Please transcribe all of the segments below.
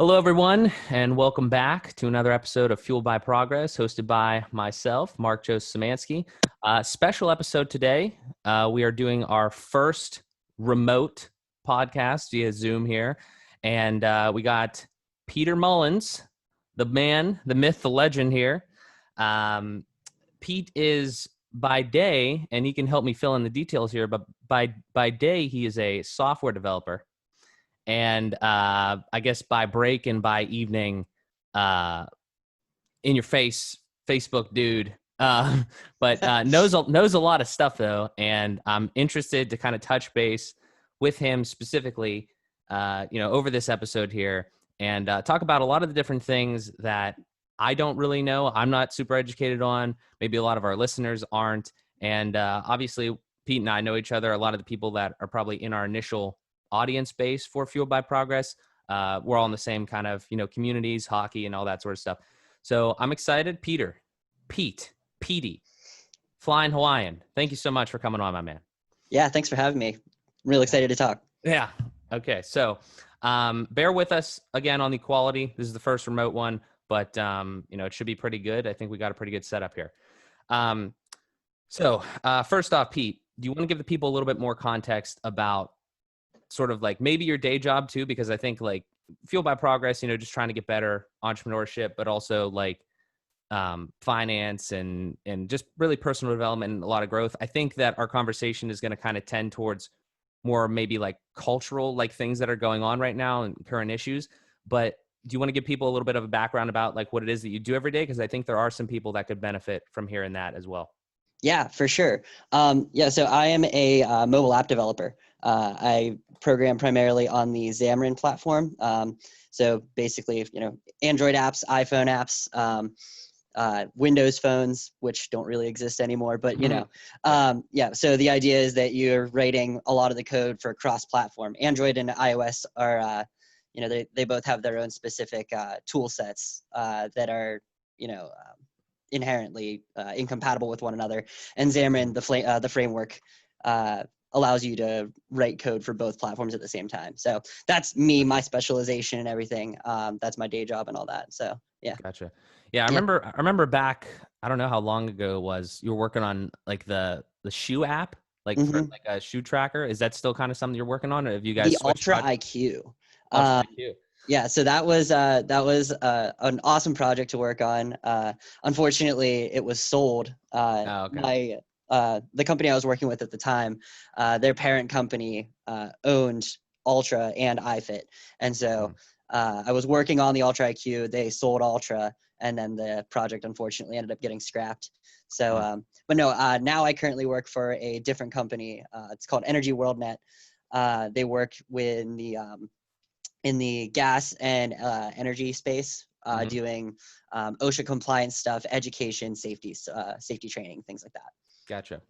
Hello, everyone, and welcome back to another episode of Fueled by Progress, hosted by myself, Mark Joe Szymanski. Special episode today. We are doing our first remote podcast via Zoom here, and we got Peter Mullins, the man, the myth, the legend here. Pete is by day, and he can help me fill in the details here, but by day, he is a software developer. And I guess by break and by evening, in your face, Facebook dude. But knows a lot of stuff though, and I'm interested to kind of touch base with him specifically, over this episode here, and talk about a lot of the different things that I don't really know. I'm not super educated on. Maybe a lot of our listeners aren't, and obviously Pete and I know each other. A lot of the people that are probably in our initial audience base for Fueled by Progress. We're all in the same kind of, communities, hockey and all that sort of stuff. So I'm excited. Petey, Flying Hawaiian. Thank you so much for coming on, my man. Yeah, thanks for having me. I'm really excited to talk. Yeah. Okay. So bear with us again on the quality. This is the first remote one, but it should be pretty good. I think we got a pretty good setup here. So first off, Pete, do you want to give the people a little bit more context about sort of like maybe your day job too, because I think like Fueled by Progress, just trying to get better entrepreneurship, but also like finance and just really personal development and a lot of growth. I think that our conversation is going to kind of tend towards more maybe like cultural, like things that are going on right now and current issues. But do you want to give people a little bit of a background about like what it is that you do every day? Because I think there are some people that could benefit from hearing that as well. Yeah, for sure. So I am a mobile app developer. I program primarily on the Xamarin platform. So basically, Android apps, iPhone apps, Windows phones, which don't really exist anymore, but so the idea is that you're writing a lot of the code for cross-platform. Android and iOS are, they both have their own specific tool sets that are, inherently incompatible with one another. And Xamarin, the framework, allows you to write code for both platforms at the same time. So that's me, my specialization and everything. That's my day job and all that. So yeah. Gotcha. Yeah, I remember back, I don't know how long ago it was, you were working on like the shoe app, like for like a shoe tracker. Is that still kind of something you're working on, or have you guys the switched Ultra projects? IQ? Ultra IQ. Yeah, so that was an awesome project to work on. Unfortunately, it was sold. Okay. The company I was working with at the time, their parent company owned Ultra and iFit, and so I was working on the Ultra IQ. They sold Ultra, and then the project unfortunately ended up getting scrapped. So, but no, now I currently work for a different company. It's called Energy WorldNet. They work with in the gas and energy space, doing OSHA compliance stuff, education, safety training, things like that. Gotcha.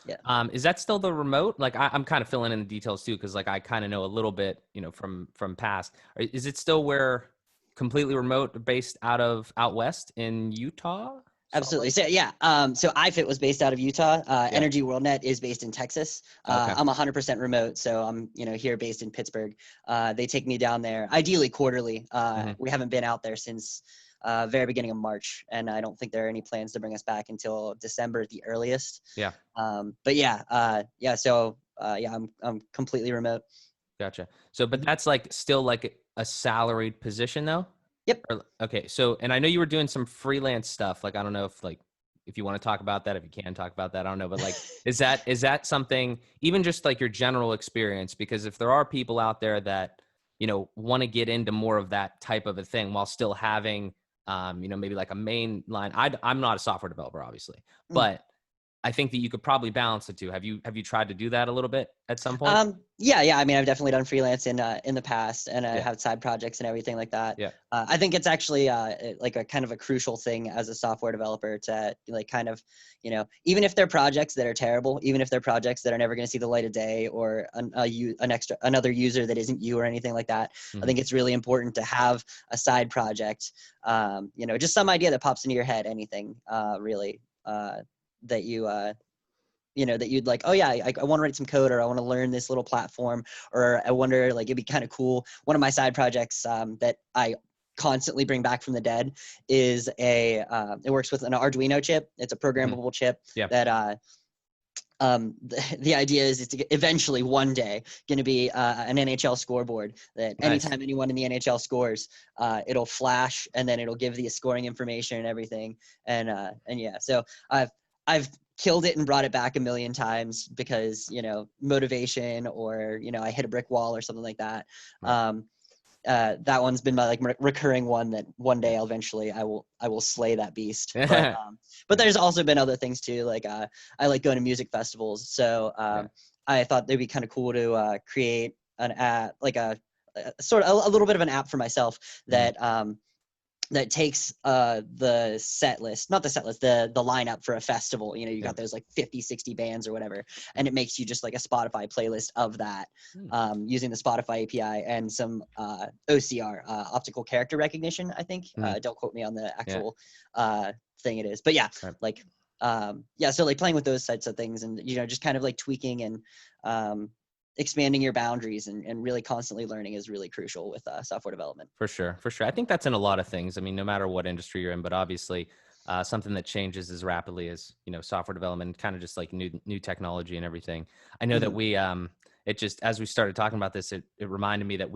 Yeah. Is that still the remote? Like I'm kind of filling in the details too, because like I kind of know a little bit, from past. Is it still where completely remote, based out west in Utah? Absolutely. So yeah. So iFit was based out of Utah. Energy WorldNet is based in Texas. Okay. I'm 100% remote, so I'm here based in Pittsburgh. They take me down there ideally quarterly. We haven't been out there since very beginning of March, and I don't think there are any plans to bring us back until December at the earliest. Yeah. But So I'm completely remote. Gotcha. So, but that's like still like a salaried position though? Yep. Okay. So, and I know you were doing some freelance stuff. Like, I don't know if you want to talk about that, if you can talk about that, I don't know. But like, is that something, even just like your general experience? Because if there are people out there that, want to get into more of that type of a thing while still having, maybe like a main line. I'm not a software developer, obviously, but I think that you could probably balance the two. Have you tried to do that a little bit at some point? Yeah. I mean, I've definitely done freelance in the past, and I have side projects and everything like that. Yeah. I think it's actually like a kind of a crucial thing as a software developer to like kind of, even if they're projects that are terrible, even if they're projects that are never going to see the light of day, or another user that isn't you or anything like that. I think it's really important to have a side project, just some idea that pops into your head, anything really. That you that you'd like, oh yeah, I want to write some code, or I want to learn this little platform, or I wonder, like, it'd be kind of cool. One of my side projects that I constantly bring back from the dead is it works with an Arduino chip. It's a programmable chip that the idea is it's eventually one day going to be an NHL scoreboard that anytime anyone in the NHL scores, it'll flash, and then it'll give the scoring information and everything. And yeah, so I've killed it and brought it back a million times because, motivation, or, I hit a brick wall or something like that. That one's been my like recurring one that one day eventually I will slay that beast. But there's also been other things too. Like I like going to music festivals, so I thought they'd be kind of cool to create an app, like a sort of a little bit of an app for myself that that takes the set list, not the set list, the lineup for a festival. You got those like 50, 60 bands or whatever, and it makes you just like a Spotify playlist of that using the Spotify API and some OCR, optical character recognition, I think. Don't quote me on the actual thing it is. But yeah, like, so like playing with those types of things, and, just kind of like tweaking and expanding your boundaries and really constantly learning is really crucial with software development. For sure. I think that's in a lot of things. I mean, no matter what industry you're in, but obviously something that changes as rapidly as, software development, kind of just like new technology and everything. I know that we, it just, as we started talking about this, it reminded me that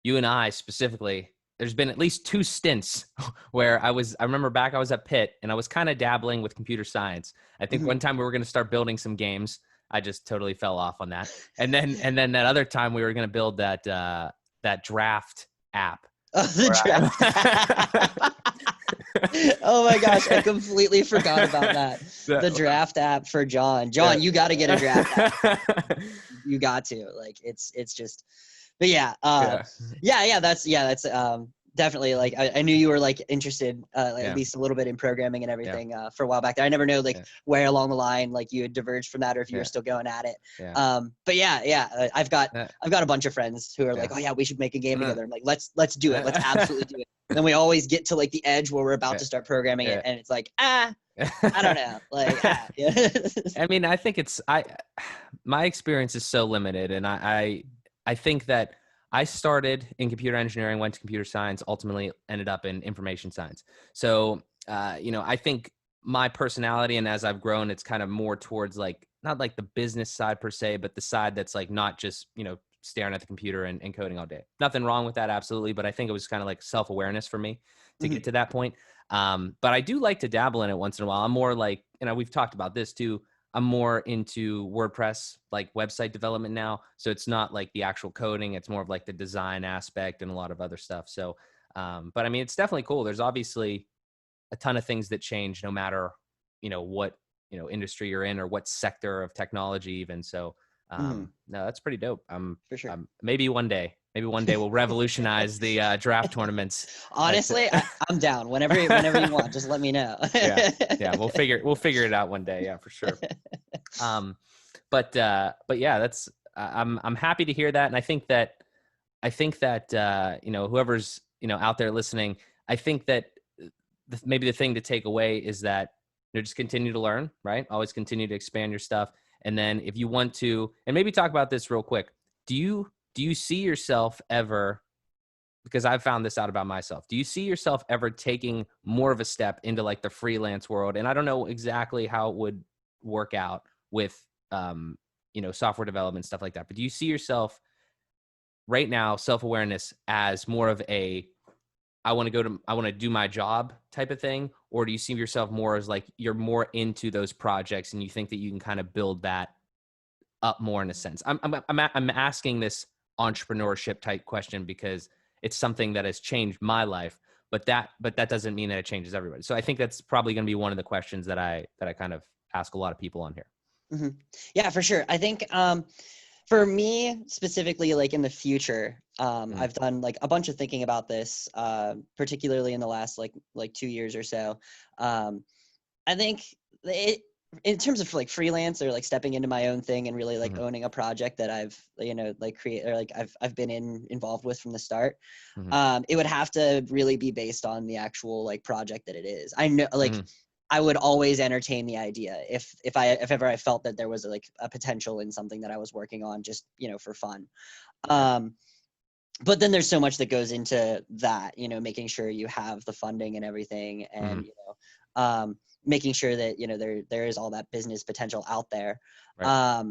you and I specifically, there's been at least 2 stints where I remember back, I was at Pitt and I was kind of dabbling with computer science. I think one time we were going to start building some games. I just totally fell off on that. And then that other time we were going to build that draft app. Oh, the draft. Oh my gosh, I completely forgot about that. The draft app for John. John, you got to get a draft app. You got to. Like, it's just, but that's definitely, like, I knew you were like interested at least a little bit in programming and everything for a while back there. I never know where along the line like you had diverged from that, or if you were still going at it. But I've got a bunch of friends who are like, oh yeah, we should make a game together. I'm like, let's do it. Let's absolutely do it. And then we always get to like the edge where we're about to start programming it, and it's like, I don't know. Like, I mean, I think my experience is so limited, and I think that I started in computer engineering, went to computer science, ultimately ended up in information science. So, I think my personality, and as I've grown, it's kind of more towards like, not like the business side per se, but the side that's like not just, staring at the computer and coding all day. Nothing wrong with that, absolutely. But I think it was kind of like self-awareness for me to get to that point. But I do like to dabble in it once in a while. I'm more like, we've talked about this too. I'm more into WordPress, like website development now. So it's not like the actual coding. It's more of like the design aspect and a lot of other stuff. So, but I mean, it's definitely cool. There's obviously a ton of things that change no matter, what, industry you're in or what sector of technology even. So, no, that's pretty dope. For sure. Maybe one day we'll revolutionize the draft tournaments. Honestly, I'm down. Whenever you want, just let me know. yeah, we'll figure it out one day. Yeah, for sure. But yeah, I'm happy to hear that, and I think that whoever's out there listening, I think that maybe the thing to take away is that just continue to learn, right? Always continue to expand your stuff, and then if you want to, and maybe talk about this real quick. Do you see yourself ever? Because I've found this out about myself. Do you see yourself ever taking more of a step into like the freelance world? And I don't know exactly how it would work out with, software development, stuff like that. But do you see yourself right now, self-awareness, as more of I want to do my job type of thing? Or do you see yourself more as like, you're more into those projects and you think that you can kind of build that up more in a sense? I'm asking this entrepreneurship type question because it's something that has changed my life, but that doesn't mean that it changes everybody. So I think that's probably going to be one of the questions that I kind of ask a lot of people on here. Mm-hmm. Yeah, for sure. I think for me specifically, like in the future, I've done like a bunch of thinking about this, particularly in the last like 2 years or so. I think in terms of like freelance or like stepping into my own thing and really like owning a project that I've I've been involved with from the start, it would have to really be based on the actual like project that it is. I know like I would always entertain the idea if ever I felt that there was like a potential in something that I was working on, just, for fun. But then there's so much that goes into that, making sure you have the funding and everything, and making sure that there is all that business potential out there. Right.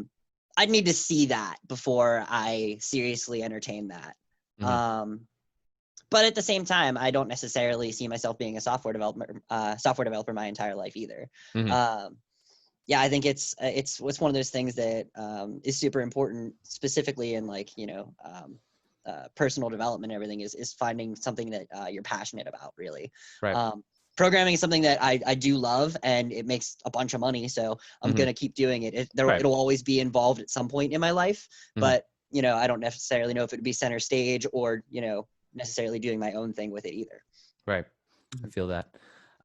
I'd need to see that before I seriously entertain that. But at the same time, I don't necessarily see myself being a software developer my entire life either. Yeah, I think it's one of those things that is super important, specifically in like personal development and everything, is finding something that you're passionate about, really. Right. Programming is something that I do love, and it makes a bunch of money, so I'm gonna keep doing it. It'll always be involved at some point in my life, but I don't necessarily know if it would be center stage or necessarily doing my own thing with it either. Right. I feel that.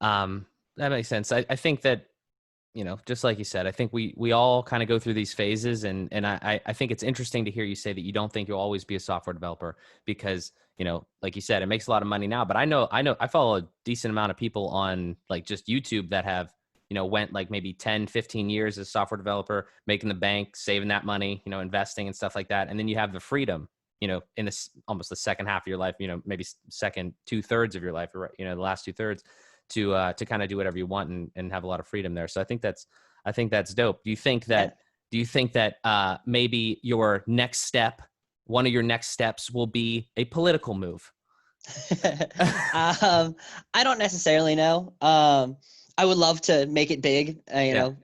That makes sense. I think that, just like you said, I think we all kind of go through these phases, and I think it's interesting to hear you say that you don't think you'll always be a software developer because, like you said, it makes a lot of money now, but I follow a decent amount of people on like just YouTube that have, went like maybe 10, 15 years as a software developer, making the bank, saving that money, investing and stuff like that. And then you have the freedom, in this almost the second half of your life, maybe second 2/3 of your life, or, the last 2/3, to kind of do whatever you want and have a lot of freedom there. So I think that's dope. Do you think that maybe your next step, one of your next steps, will be a political move? I don't necessarily know. I would love to make it big,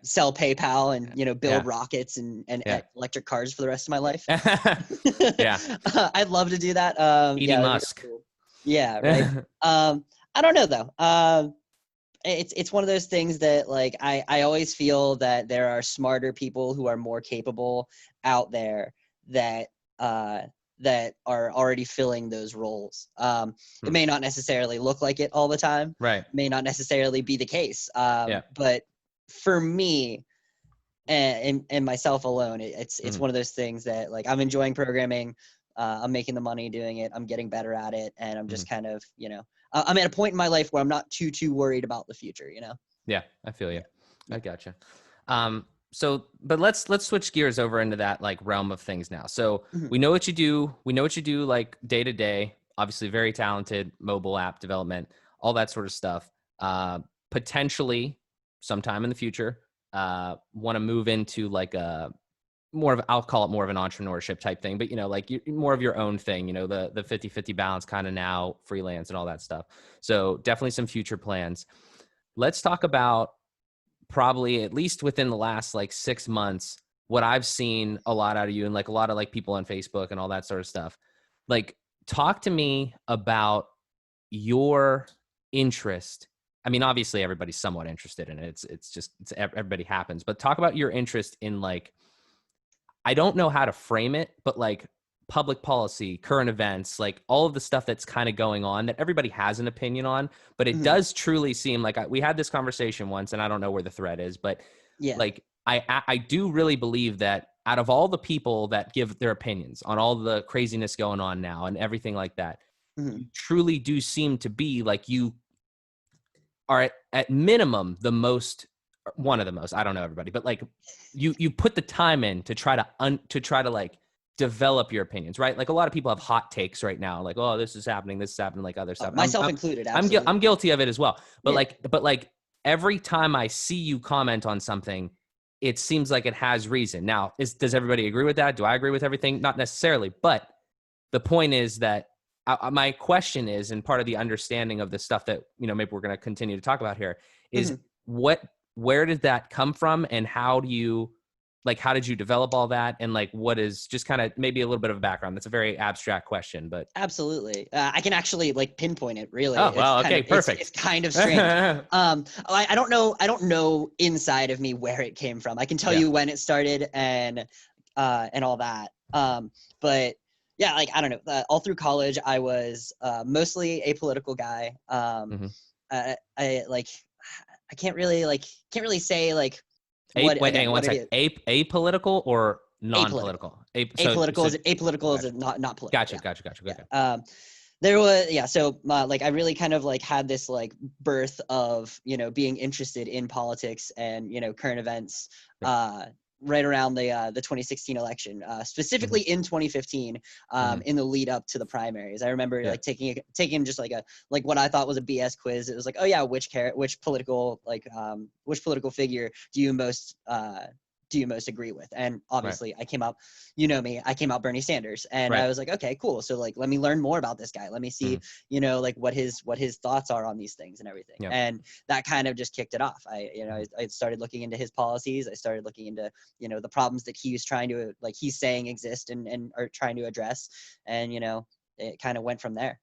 sell PayPal and, build rockets and electric cars for the rest of my life. Yeah. I'd love to do that. Elon Musk. Really cool. Yeah. Right. I don't know though. It's one of those things that like, I always feel that there are smarter people who are more capable out there that are already filling those roles. It may not necessarily look like it all the time. Right. May not necessarily be the case. But for me and myself alone, it's one of those things that like, I'm enjoying programming. I'm making the money doing it. I'm getting better at it. And I'm just kind of, I'm at a point in my life where I'm not too worried about the future, Yeah, I feel you. I gotcha. So, but let's switch gears over into that like realm of things now. So we know what you do. We know what you do like day to day, obviously very talented, mobile app development, all that sort of stuff. Potentially sometime in the future, want to move into like I'll call it more of an entrepreneurship type thing, but like more of your own thing, the 50-50 balance kind of now, freelance and all that stuff. So definitely some future plans. Let's talk about, probably at least within the last like 6 months, what I've seen a lot out of you and like a lot of like people on Facebook and all that sort of stuff. Like, talk to me about your interest. I mean, obviously everybody's somewhat interested in it. It's everybody happens, but talk about your interest in like, I don't know how to frame it, but like public policy, current events, like all of the stuff that's kind of going on that everybody has an opinion on, but it does truly seem like we had this conversation once, and I don't know where the thread is, but like I do really believe that out of all the people that give their opinions on all the craziness going on now and everything like that, you truly do seem to be like, you are at minimum one of the most, I don't know everybody, but like you put the time in to try to like develop your opinions, right? Like a lot of people have hot takes right now, like, oh, this is happening, like other stuff. Myself included. Absolutely. I'm guilty of it as well. But like every time I see you comment on something, it seems like it has reason. Now, does everybody agree with that? Do I agree with everything? Not necessarily, but the point is that my question is, and part of the understanding of the stuff that, maybe we're going to continue to talk about here is where did that come from, and how did you develop all that? And like, what is just kind of maybe a little bit of a background? That's a very abstract question, but absolutely. I can actually like pinpoint it really. Oh, well, okay, perfect. It's kind of strange. I don't know inside of me where it came from. I can tell you when it started and all that. But yeah, like, I don't know, all through college, I was mostly a political guy. I can't really say like one second. Apolitical or non-political? Apolitical is not political. Gotcha. Yeah. There was, yeah. So like I really kind of like had this like birth of, being interested in politics and, current events, Yep. right around the 2016 election, Hmm. specifically in 2015, Hmm. in the lead up to the primaries. I remember Yeah. like taking just like what I thought was a BS quiz. It was like, oh yeah, which political figure do you most agree with? And Right. obviously I came out, I came out Bernie Sanders, and Right. I was like, okay, cool. So like, let me learn more about this guy. Let me Hmm. see, like what his thoughts are on these things and everything. Yeah. And that kind of just kicked it off. Hmm. I started looking into his policies. I started looking into, the problems that he's trying to, like he's saying exist and are trying to address. And, it kind of went from there.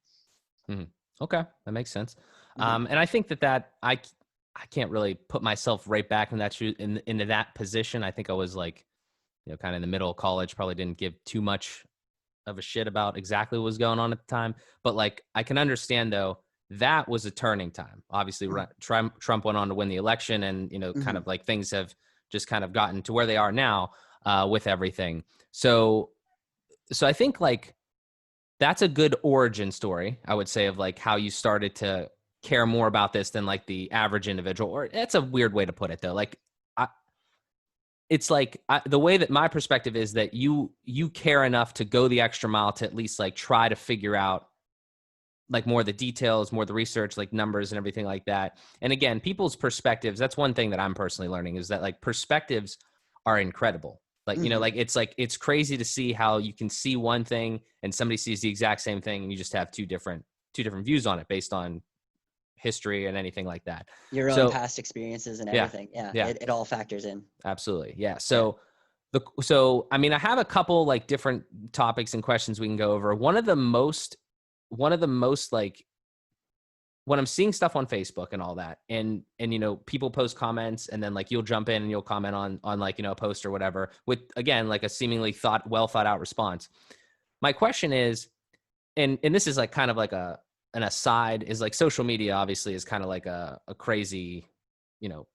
Hmm. Okay, that makes sense. Hmm. And I think that I can't really put myself right back in into that position. I think I was like, kind of in the middle of college, probably didn't give too much of a shit about exactly what was going on at the time. But like, I can understand though, that was a turning time. Obviously, Trump went on to win the election, and kind Hmm. of like things have just kind of gotten to where they are now with everything. So I think like that's a good origin story, I would say, of like how you started to care more about this than like the average individual. Or that's a weird way to put it though. Like I, it's like the way that my perspective is that you care enough to go the extra mile to at least like try to figure out like more of the details, more of the research, like numbers and everything like that. And again, people's perspectives, that's one thing that I'm personally learning, is that like perspectives are incredible. Like, Hmm. like it's crazy to see how you can see one thing and somebody sees the exact same thing and you just have two different views on it based on history and anything like that. Your own So past experiences and yeah, everything. Yeah. yeah, It all factors in. absolutely. Yeah. Yeah. So I mean, I have a couple like different topics and questions we can go over. One of the most like when I'm seeing stuff on Facebook and all that, and people post comments, and then like you'll jump in and you'll comment on like a post or whatever with, again, like a seemingly well thought out response. My question is, and this is like kind of like an aside, is like social media obviously is kind of like a crazy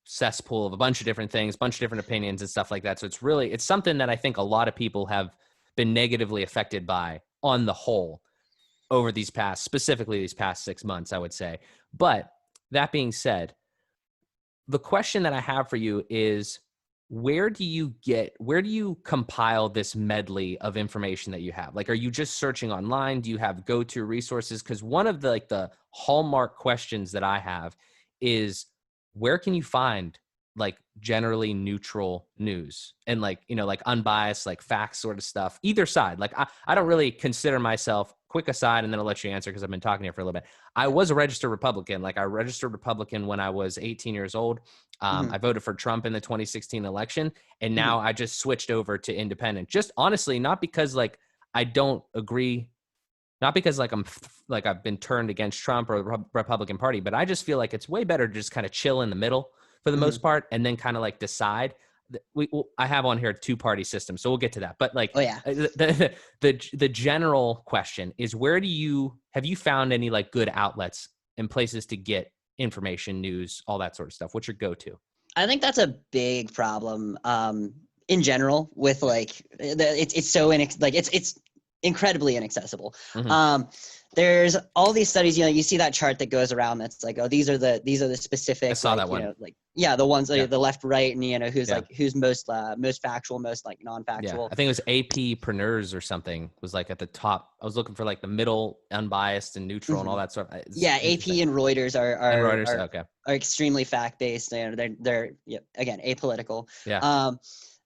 cesspool of a bunch of different things, bunch of different opinions and stuff like that. So it's something that I think a lot of people have been negatively affected by on the whole over specifically these past 6 months, I would say. But that being said, the question that I have for you is, where do you compile this medley of information that you have? Like, are you just searching online? Do you have go-to resources? Because one of the hallmark questions that I have is, where can you find like generally neutral news and like like unbiased, like facts sort of stuff, either side? Like I don't really consider myself, quick aside, and then I'll let you answer because I've been talking here for a little bit. I Yeah. was a registered Republican. Like, I registered Republican when I was 18 years old. Hmm. I voted for Trump in the 2016 election, and Hmm. now I just switched over to independent. Just honestly, not because like I don't agree, not because like like I've been turned against Trump or the Republican Party, but I just feel like it's way better to just kind of chill in the middle for the most Hmm. part, and then kind of like decide. I have on here a two-party system, so we'll get to that. But like Oh yeah. the general question is, where have you found any like good outlets and places to get information, news, all that sort of stuff? What's your go-to? I think that's a big problem, in general with Yeah. like it's so like it's incredibly inaccessible. Hmm. Um, there's all these studies, you see that chart that goes around that's like, oh, these are the I specific, saw like, that one. like, yeah, the ones Yeah. like the left, right, and who's Yeah. like who's most factual, most like Yeah. non-factual. I think it was AP-preneurs or something was like at the top. I was looking for like the middle, unbiased and neutral and Hmm. all that stuff. It's Yeah, interesting. AP and Reuters are And are Reuters. are, Okay. are extremely fact-based. They're yeah, again, apolitical. Yeah. Um,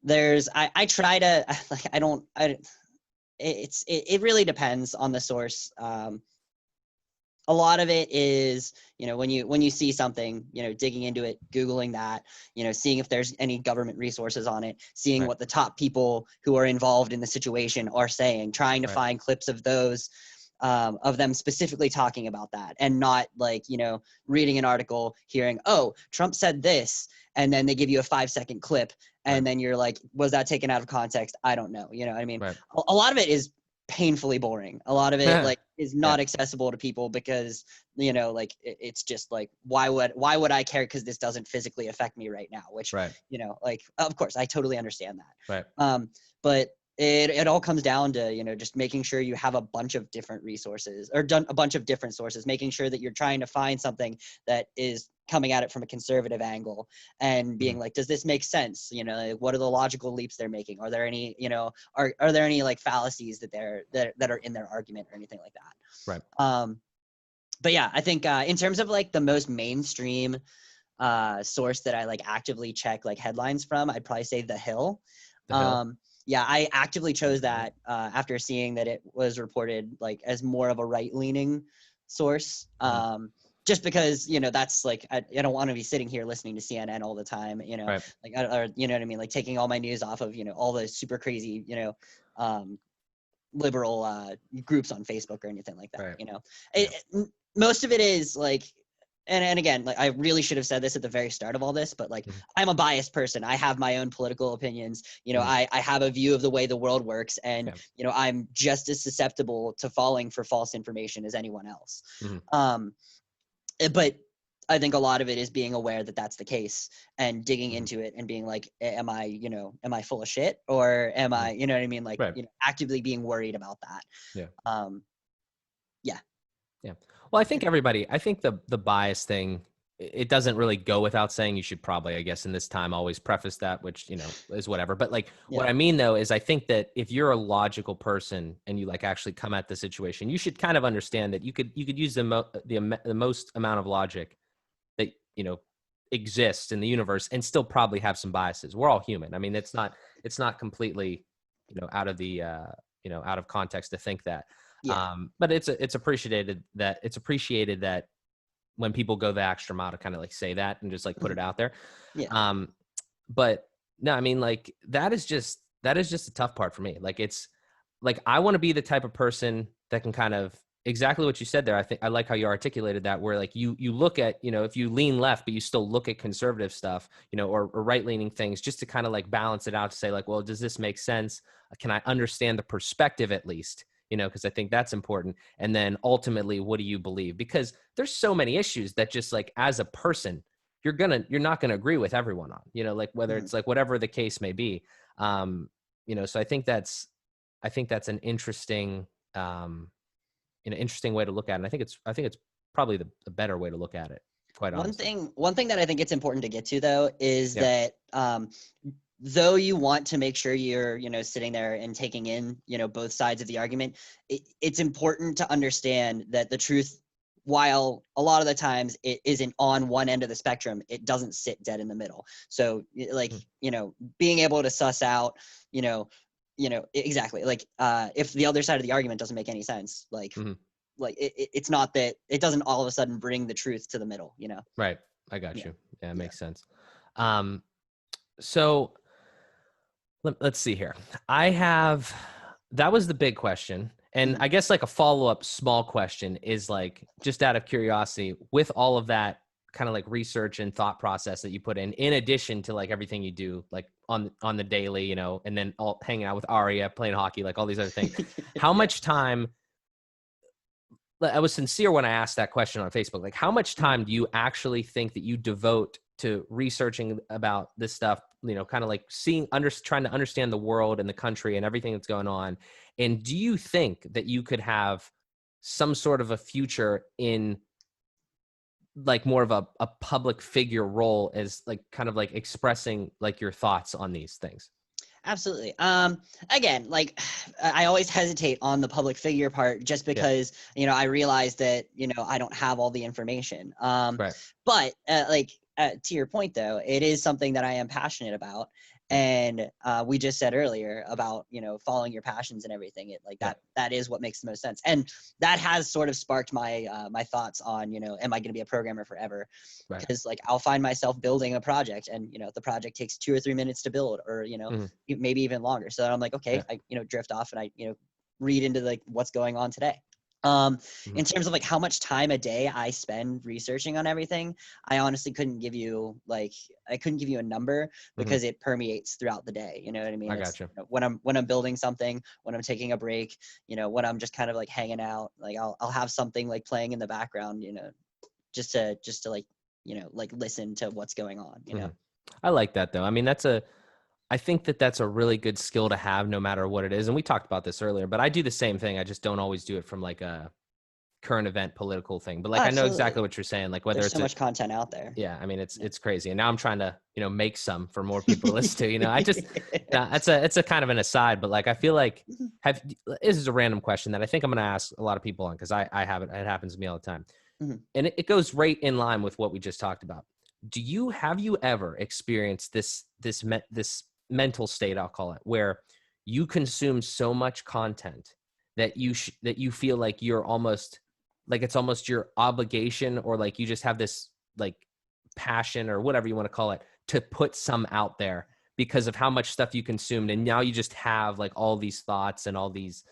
there's I try to like I don't I it really depends on the source. A lot of it is, when you see something, digging into it, googling that, seeing if there's any government resources on it, seeing Right. what the top people who are involved in the situation are saying, trying to Right. find clips of those, of them specifically talking about that, and not like, reading an article, hearing, oh, Trump said this, and then they give you a 5-second clip, Right. and then you're like, was that taken out of context? I don't know. You know what I mean? Right. A lot of it is painfully boring. A lot of it like is Yeah. not accessible to people because, like it's just like, why would I care, because this doesn't physically affect me right now, which, Right. like, of course I totally understand that. Right. But it all comes down to, you know, just making sure you have a bunch of different resources, or done a bunch of different sources, making sure that you're trying to find something that is coming at it from a conservative angle, and being like, does this make sense? You know, like, what are the logical leaps they're making? Are there any, you know, are there any like fallacies that that are in their argument or anything like that? Right. But yeah, I think in terms of like the most mainstream source that I like actively check like headlines from, I'd probably say The Hill. The Hill. Yeah, I actively chose that after seeing that it was reported like as more of a right-leaning source. Just because, you know, that's like, I don't want to be sitting here listening to CNN all the time, you know, Right. like, or, you know what I mean? Like taking all my news off of, you know, all the super crazy, you know, liberal groups on Facebook or anything like that. Right. You know, Yeah. most of it is like, and again, like I really should have said this at the very start of all this, but like I'm a biased person. I have my own political opinions. You know, I have a view of the way the world works, and you know, I'm just as susceptible to falling for false information as anyone else. But I think a lot of it is being aware that that's the case, and digging into it and being like, am I, you know, am I full of shit, or am I, you know what I mean? Like, you know, actively being worried about that. Yeah. Yeah. Yeah. Well, I think the bias thing, it doesn't really go without saying. You should probably, I guess, in this time, always preface that, which, you know, is whatever. But like, what I mean though, is I think that if you're a logical person and you like actually come at the situation, you should kind of understand that you could use the most amount of logic that, you know, exists in the universe and still probably have some biases. We're all human. I mean, it's not completely, you know, out of the, you know, out of context to think that. But it's appreciated that when people go the extra mile to kind of like say that and just like put it out there. But no, I mean, like that is just a tough part for me. Like, it's like, I want to be the type of person that can kind of, exactly what you said there. I think I like how you articulated that, where like you look at, you know, if you lean left, but you still look at conservative stuff, you know, or right leaning things, just to kind of like balance it out to say like, well, does this make sense? Can I understand the perspective at least? You know, because I think that's important. And then ultimately, what do you believe? Because there's so many issues that just like as a person, you're not gonna agree with everyone on, you know, like whether it's like whatever the case may be. You know, so I think that's an interesting, interesting way to look at it. And I think it's probably the better way to look at it, quite honestly. One thing that I think it's important to get to though is that though you want to make sure you're, you know, sitting there and taking in, you know, both sides of the argument, it's important to understand that the truth, while a lot of the times it isn't on one end of the spectrum, it doesn't sit dead in the middle. So like, you know, being able to suss out, you know, exactly, like if the other side of the argument doesn't make any sense, like it's not that it doesn't all of a sudden bring the truth to the middle, you know? Right. I got you. Yeah, it makes sense. So let's see here. That was the big question. And I guess like a follow-up small question is like, just out of curiosity, with all of that kind of like research and thought process that you put in addition to like everything you do, like on the daily, you know, and then all hanging out with Aria, playing hockey, like all these other things, how much time, I was sincere when I asked that question on Facebook, like how much time do you actually think that you devote to researching about this stuff, you know, kind of like trying to understand the world and the country and everything that's going on? And do you think that you could have some sort of a future in like more of a public figure role, as like kind of like expressing like your thoughts on these things? Absolutely. Again, like I always hesitate on the public figure part just because, you know, I realize that, you know, I don't have all the information. Right. But to your point though, it is something that I am passionate about. And we just said earlier about, you know, following your passions and everything. It like that is what makes the most sense. And that has sort of sparked my my thoughts on, you know, am I going to be a programmer forever? Because like I'll find myself building a project, and you know the project takes 2 or 3 minutes to build, or you know maybe even longer. So I'm like, okay, I, you know, drift off and I, you know, read into like what's going on today. In terms of like how much time a day I spend researching on everything, I honestly couldn't give you a number, because it permeates throughout the day. You know what I mean? I got you. You know, when I'm building something, when I'm taking a break, you know, when I'm just kind of like hanging out, like I'll have something like playing in the background, you know, just to like, you know, like listen to what's going on, you know? I like that though. I mean, I think that that's a really good skill to have no matter what it is. And we talked about this earlier, but I do the same thing. I just don't always do it from like a current event political thing. But like, I know Absolutely. exactly what you're saying. Like whether There's it's so much content out there. yeah, I mean, Yeah. it's crazy. And now I'm trying to, make some for more people to listen to, I just, it's a kind of an aside, but like, I feel like this is a random question that I think I'm going to ask a lot of people on, because I have it happens to me all the time. Mhm. And it goes right in line with what we just talked about. Have you ever experienced this mental state, I'll call it, where you consume so much content that you feel like you're almost like it's almost your obligation, or like you just have this like passion or whatever you want to call it to put some out there because of how much stuff you consumed, and now you just have like all these thoughts and all these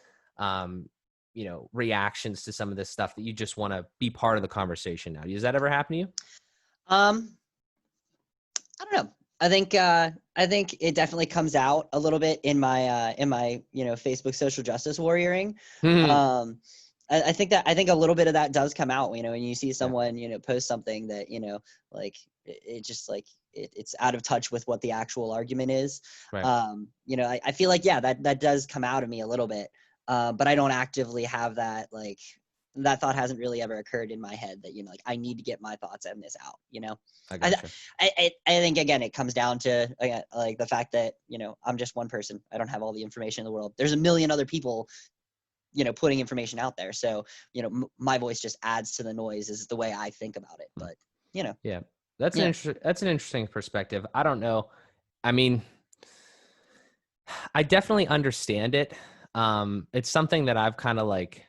reactions to some of this stuff that you just want to be part of the conversation now. Does that ever happen to you? Um, I don't know. I think it definitely comes out a little bit in my Facebook social justice warrioring. Um, I think a little bit of that does come out. When you see someone post something that like it just like it's out of touch with what the actual argument is. Right. I feel like that does come out of me a little bit, but I don't actively have that like. That thought hasn't really ever occurred in my head that like I need to get my thoughts on this out. I I, gotcha. I think again it comes down to like the fact that I'm just one person. I don't have all the information in the world. There's a million other people putting information out there. So my voice just adds to the noise is the way I think about it. But yeah, that's yeah. that's an interesting perspective. I don't know. I mean, I definitely understand it. It's something that I've kind of like,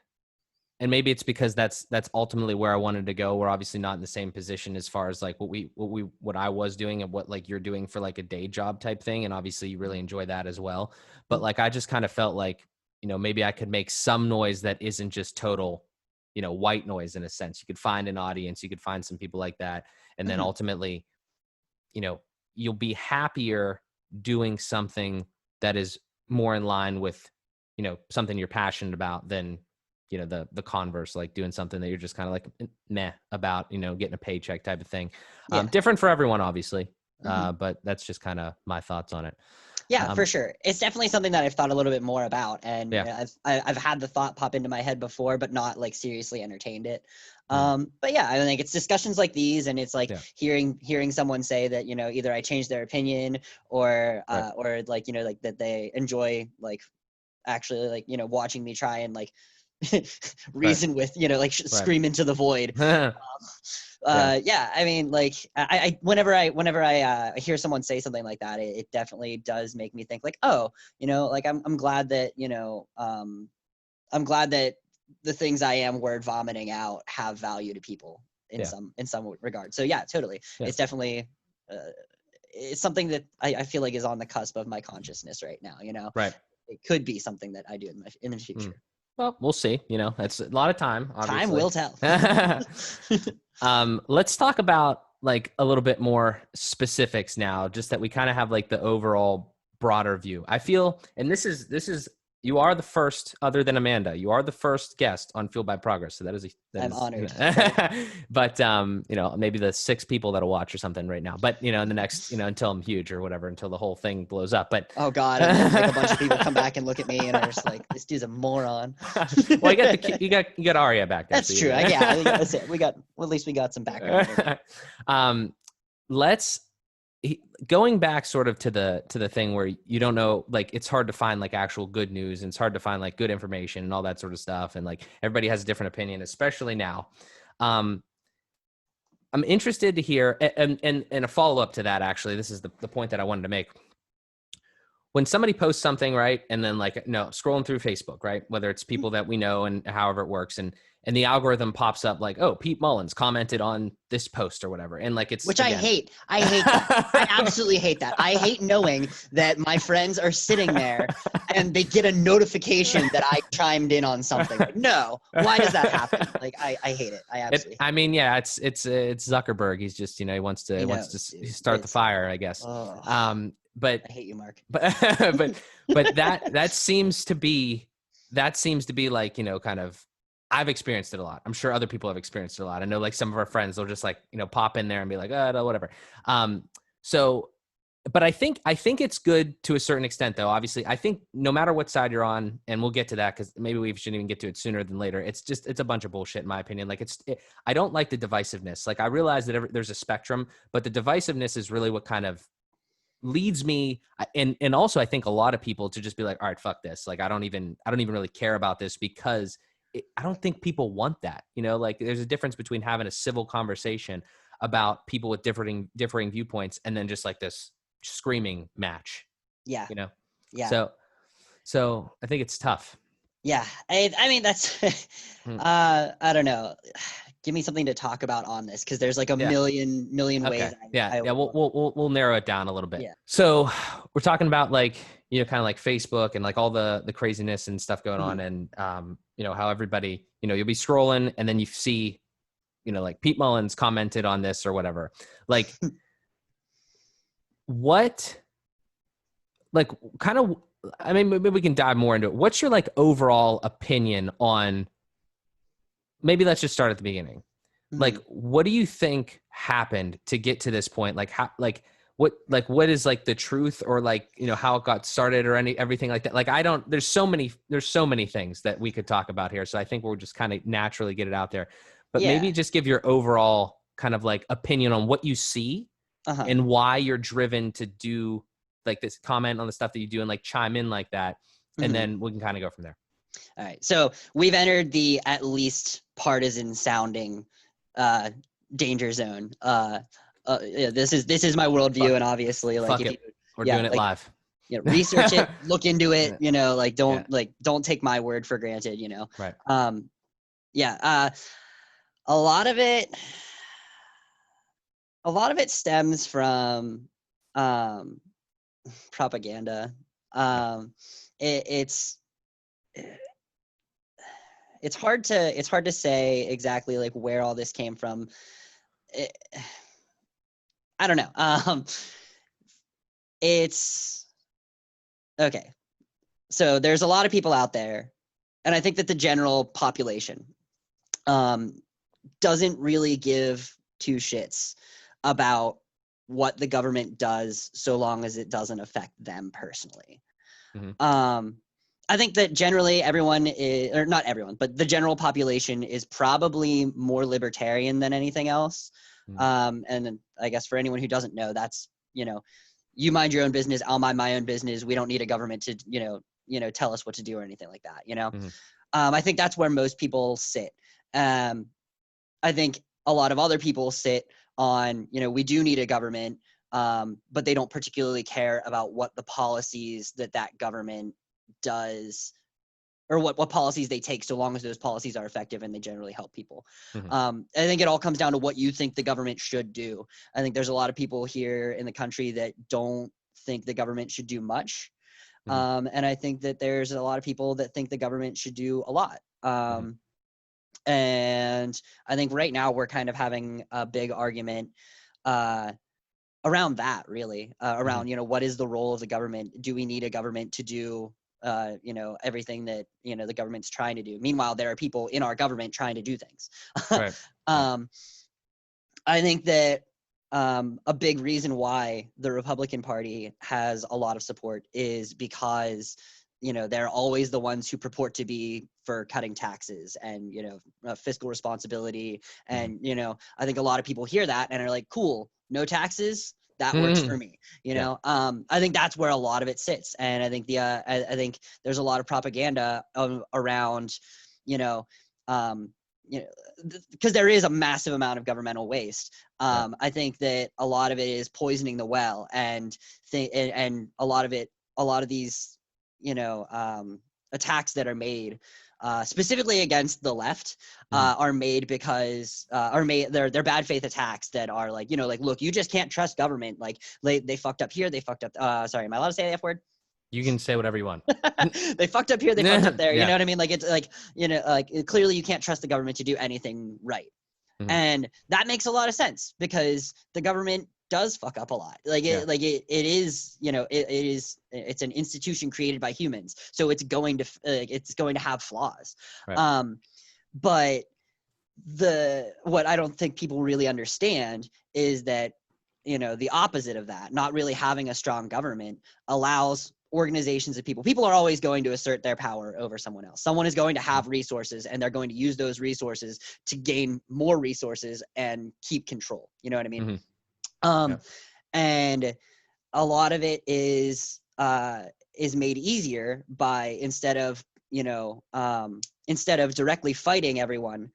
and maybe it's because that's ultimately where I wanted to go. We're obviously not in the same position as far as like what I was doing and what like you're doing for like a day job type thing. And obviously you really enjoy that as well. But like, I just kind of felt like, maybe I could make some noise that isn't just total, white noise in a sense. You could find an audience, you could find some people like that. And then ultimately, you'll be happier doing something that is more in line with, something you're passionate about than, the converse, like doing something that you're just kind of like meh about, getting a paycheck type of thing. Yeah. Different for everyone, obviously. But that's just kind of my thoughts on it. Yeah, for sure. It's definitely something that I've thought a little bit more about, and I've had the thought pop into my head before, but not like seriously entertained it. But yeah, I think it's discussions like these, and it's like hearing someone say that either I changed their opinion or like like that they enjoy like actually like watching me try and like reason with like scream into the void. I mean, like I whenever I hear someone say something like that, it definitely does make me think like, oh, like I'm glad that I'm glad that the things I am word vomiting out have value to people in some regard. So yeah, totally. It's definitely it's something that I feel like is on the cusp of my consciousness right now. Right. It could be something that I do in the future. Well, we'll see. That's a lot of time, obviously. Time will tell. Let's talk about like a little bit more specifics now, just that we kind of have like the overall broader view. I feel, and this is you are the first, other than Amanda, you are the first guest on Fueled by Progress. So I'm honored. But maybe the 6 people that'll watch or something right now. But in the next, until I'm huge or whatever, until the whole thing blows up. But oh god, and then like a bunch of people come back and look at me and are just like, this dude's a moron. Well, you got Arya back there. That's so true. That's it. At least we got some background. Let's going back sort of to the thing where you don't know, like it's hard to find like actual good news, and it's hard to find like good information and all that sort of stuff, and like everybody has a different opinion, especially now. I'm interested to hear, and a follow-up to that, actually, this is the point that I wanted to make. When somebody posts something, right, and then like scrolling through Facebook, right, whether it's people that we know and however it works, and the algorithm pops up like, oh, Pete Mullins commented on this post or whatever, and like it's which again, I hate that. I absolutely hate that. I hate knowing that my friends are sitting there and they get a notification that I chimed in on something. Like, no, why does that happen? Like I hate it. I absolutely. I mean, yeah, it's Zuckerberg. He's just he wants to start the fire, I guess. But I hate you, Mark. But that seems to be like kind of. I've experienced it a lot. I'm sure other people have experienced it a lot. I know like some of our friends, they'll just like, pop in there and be like, oh, no, whatever. So but I think it's good to a certain extent, though. Obviously, I think no matter what side you're on, and we'll get to that because maybe we shouldn't even get to it sooner than later. It's a bunch of bullshit, in my opinion. Like I don't like the divisiveness. Like I realize that there's a spectrum, but the divisiveness is really what kind of leads me, and also I think a lot of people to just be like, all right, fuck this. Like I don't even really care about this because I don't think people want that. Like there's a difference between having a civil conversation about people with differing viewpoints and then just like this screaming match. Yeah. you know Yeah. so I think it's tough. Yeah. I mean, that's, Mm. I don't know. Give me something to talk about on this, because there's like a Yeah. million Okay. ways Yeah. I Yeah. would look. We'll narrow it down a little bit. Yeah. So we're talking about like, kind of like Facebook and like all the craziness and stuff going on. Mhm. And, how everybody, you'll be scrolling and then you see, like Pete Mullins commented on this or whatever. Like what, like kind of, I mean, maybe we can dive more into it. What's your like overall opinion on, maybe let's just start at the beginning. Like, Mhm. what do you think happened to get to this point? Like, how, what is like the truth, or like, how it got started, or everything like that? Like, I don't, there's so many things that we could talk about here. So I think we'll just kind of naturally get it out there, but maybe Yeah. just give your overall kind of like opinion on what you see Uh-huh. and why you're driven to do like this, comment on the stuff that you do and like chime in like that. And Mhm. then we can kind of go from there. All right. So we've entered the at least partisan sounding uh, danger zone. Yeah, this is my worldview, Fuck and it. obviously, like, Fuck if you, it. We're yeah, doing it like, live. research it, look into it, Yeah. like, Yeah. don't take my word for granted, Right. Yeah, a lot of it, stems from um, propaganda. Um, it's it's hard to say exactly like where all this came from. It, I don't know. It's okay. So there's a lot of people out there, and I think that the general population um, doesn't really give two shits about what the government does, so long as it doesn't affect them personally. Mm-hmm. I think that generally everyone is, or not everyone, but the general population is probably more libertarian than anything else. And I guess for anyone who doesn't know, that's, you mind your own business, I'll mind my own business. We don't need a government to, tell us what to do or anything like that. Mm-hmm. I think that's where most people sit. I think a lot of other people sit on, we do need a government, but they don't particularly care about what the policies that government does, or what policies they take, so long as those policies are effective and they generally help people. Mm-hmm. I think it all comes down to what you think the government should do. I think there's a lot of people here in the country that don't think the government should do much. Mm-hmm. And I think that there's a lot of people that think the government should do a lot. Mm-hmm. And I think right now we're kind of having a big argument around that, really, around, what is the role of the government? Do we need a government to do, everything that, the government's trying to do? Meanwhile, there are people in our government trying to do things. Right. I think that a big reason why the Republican Party has a lot of support is because, they're always the ones who purport to be for cutting taxes and, fiscal responsibility. And, I think a lot of people hear that and are like, cool, no taxes. That works for me. I think that's where a lot of it sits. And I think I think there's a lot of propaganda around, because there is a massive amount of governmental waste. I think that a lot of it is poisoning the well, and a lot of these, attacks that are made, specifically against the left, are made because they're bad faith attacks that are like, like, look, you just can't trust government. Like they fucked up here, they fucked up. Sorry, am I allowed to say the F word? You can say whatever you want. They fucked up here, they fucked up there. You Yeah. know what I mean? Like, it's like, like, clearly you can't trust the government to do anything right. Mhm. And that makes a lot of sense, because the government does fuck up a lot. Like it is, it's an institution created by humans, so it's going to have flaws. Right. But what I don't think people really understand is that the opposite of that, not really having a strong government, allows organizations of people are always going to assert their power over someone else. Someone is going to have resources, and they're going to use those resources to gain more resources and keep control. You know what I mean? Mm-hmm. Yeah. And a lot of it is made easier by, instead of directly fighting everyone,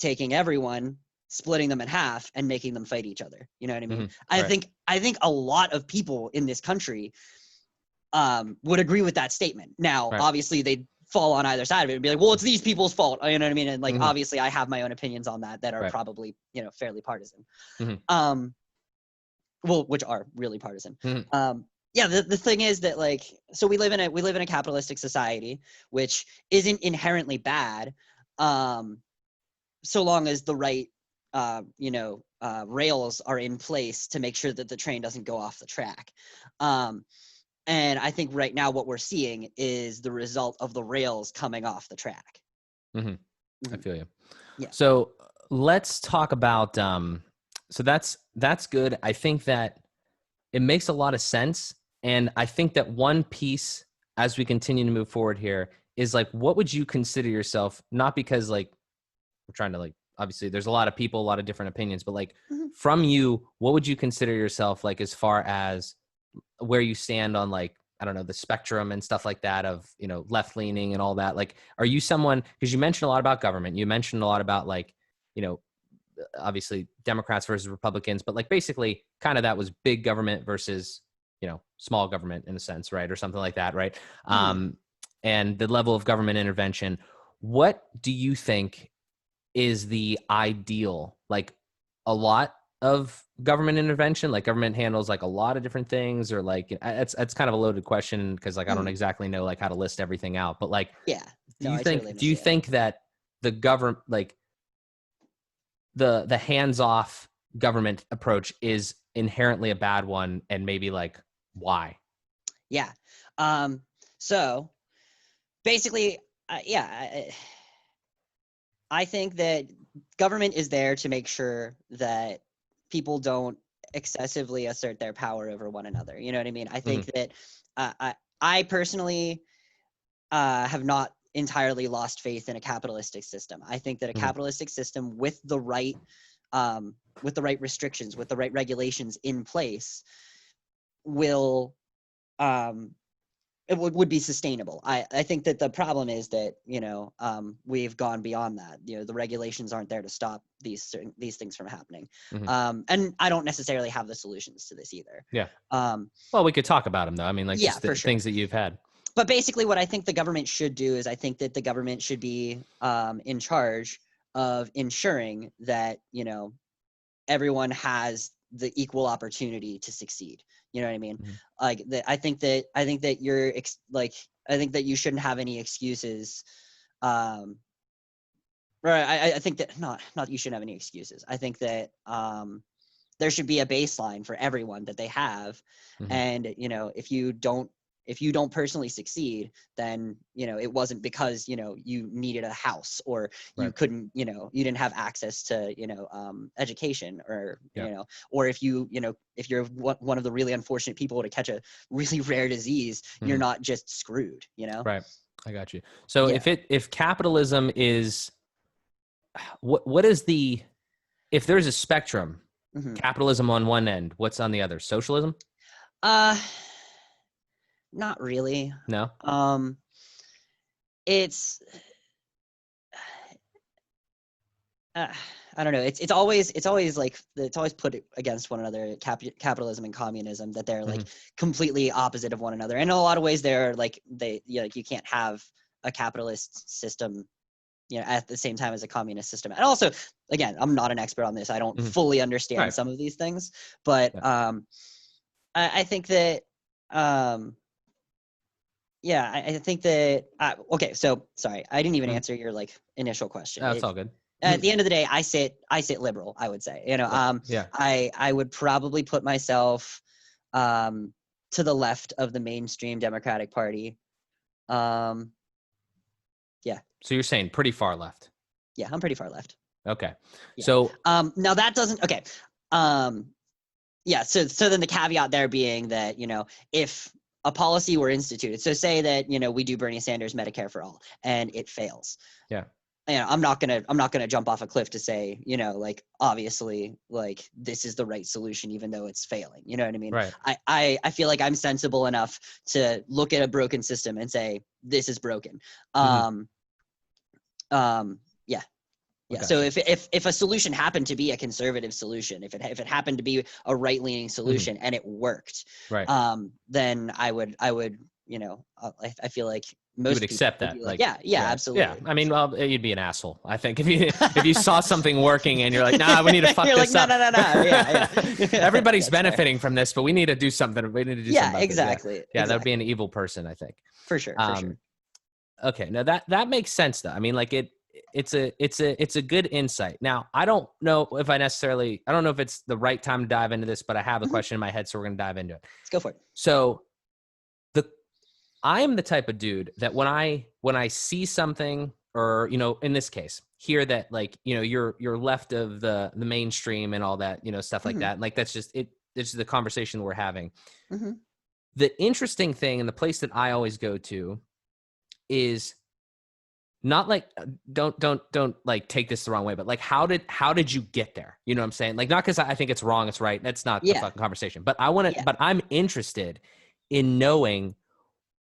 taking everyone, splitting them in half, and making them fight each other. You know what I mean? Mm-hmm. I think a lot of people in this country would agree with that statement. Now, obviously, they'd fall on either side of it and be like, well, it's these people's fault. You know what I mean? And like, obviously, I have my own opinions on that are probably, fairly partisan. Well, which are really partisan. Yeah, the thing is that, like, so we live in a capitalistic society, which isn't inherently bad, so long as the right rails are in place to make sure that the train doesn't go off the track. And I think right now what we're seeing is the result of the rails coming off the track. I feel you. Yeah. So let's talk about, so that's good. I think that it makes a lot of sense. And I think that one piece, as we continue to move forward here, is like, what would you consider yourself? Not because like we're trying to, like, obviously there's a lot of people, a lot of different opinions, but like from you, what would you consider yourself, like, as far as where you stand on, like, I don't know, the spectrum and stuff like that of, left leaning and all that? Like, are you someone, because you mentioned a lot about government, you mentioned a lot about, like, obviously Democrats versus Republicans, but like basically kind of that was big government versus, small government in a sense, right? Or something like that. Right. And the level of government intervention, what do you think is the ideal? Like, a lot of government intervention, like government handles like a lot of different things, or like, it's kind of a loaded question, because like I don't exactly know like how to list everything out, but like, do you think that the government, like the hands-off government approach, is inherently a bad one, and maybe like why? Yeah. So basically, I think that government is there to make sure that people don't excessively assert their power over one another. You know what I mean? I think that I personally have not entirely lost faith in a capitalistic system. I think that a capitalistic system with the right restrictions, with the right regulations in place, will it would be sustainable. I think that the problem is that we've gone beyond that. The regulations aren't there to stop these things from happening. And I don't necessarily have the solutions to this either. Yeah. Well, we could talk about them though. I mean, like, just the things that you've had. But basically, what I think the government should do is, I think that the government should be in charge of ensuring that everyone has the equal opportunity to succeed. You know what I mean? Like, I think that I think that you shouldn't have any excuses. Right. I think that not you shouldn't have any excuses. I think that there should be a baseline for everyone that they have, and if you don't personally succeed, then it wasn't because you needed a house, or you couldn't you didn't have access to education, or or if if you're one of the really unfortunate people to catch a really rare disease, you're not just screwed. Right. I got you. So if capitalism is what is the, if there's a spectrum, capitalism on one end, what's on the other? Socialism? Not really. No. It's I don't know. It's always like, it's always put against one another, capitalism and communism, that they're like completely opposite of one another. And in a lot of ways, they're like, you can't have a capitalist system at the same time as a communist system. And also, again, I'm not an expert on this. I don't fully understand some of these things, but I think that I think that okay, so sorry, I didn't even answer your like initial question. Oh, it's all good. At the end of the day, I sit liberal, I would say. I would probably put myself to the left of the mainstream Democratic Party. So you're saying pretty far left? Yeah, I'm pretty far left. Okay. Yeah. So now that doesn't, okay. Yeah. So then the caveat there being that, if a policy were instituted, so say that, we do Bernie Sanders Medicare for all and it fails. Yeah. I'm not gonna jump off a cliff to say, like, obviously, like, this is the right solution, even though it's failing. You know what I mean? Right. I feel like I'm sensible enough to look at a broken system and say, this is broken. Mhm. Yeah. I Yeah. So gotcha. if a solution happened to be a conservative solution, if it happened to be a right leaning Mhm. solution and it worked, Right. then I would, I feel like You would most people accept would that, be like, like, yeah, yeah, yeah. absolutely. I mean, well, you'd be an asshole, I think, if you saw something working and you're like, nah, we need to fuck You're like, this no, up. no, no, no. Yeah, yeah. Everybody's That's fair. benefiting from this, but we need to do something. We need to do something Yeah, about this. Yeah, exactly. yeah, that would be an Exactly. evil person, I think. For sure. For Um, sure. okay, now that makes sense though. I mean, like it's a good insight. Now, I don't know if I don't know if it's the right time to dive into this, but I have a Mhm. question in my head, so we're gonna dive into it. Let's go for it. So the I am the type of dude that when I see something, or in this case here, that, like, you're left of the mainstream and all that, stuff like Hmm. that. And, like, that's just it. It's the conversation we're having. Hmm. The interesting thing, and the place that I always go to, is not like, don't like take this the wrong way, but, like, how did you get there? You know what I'm saying? Like, not because I think it's wrong, it's right. That's not the Yeah. fucking conversation. But Yeah. I'm interested in knowing,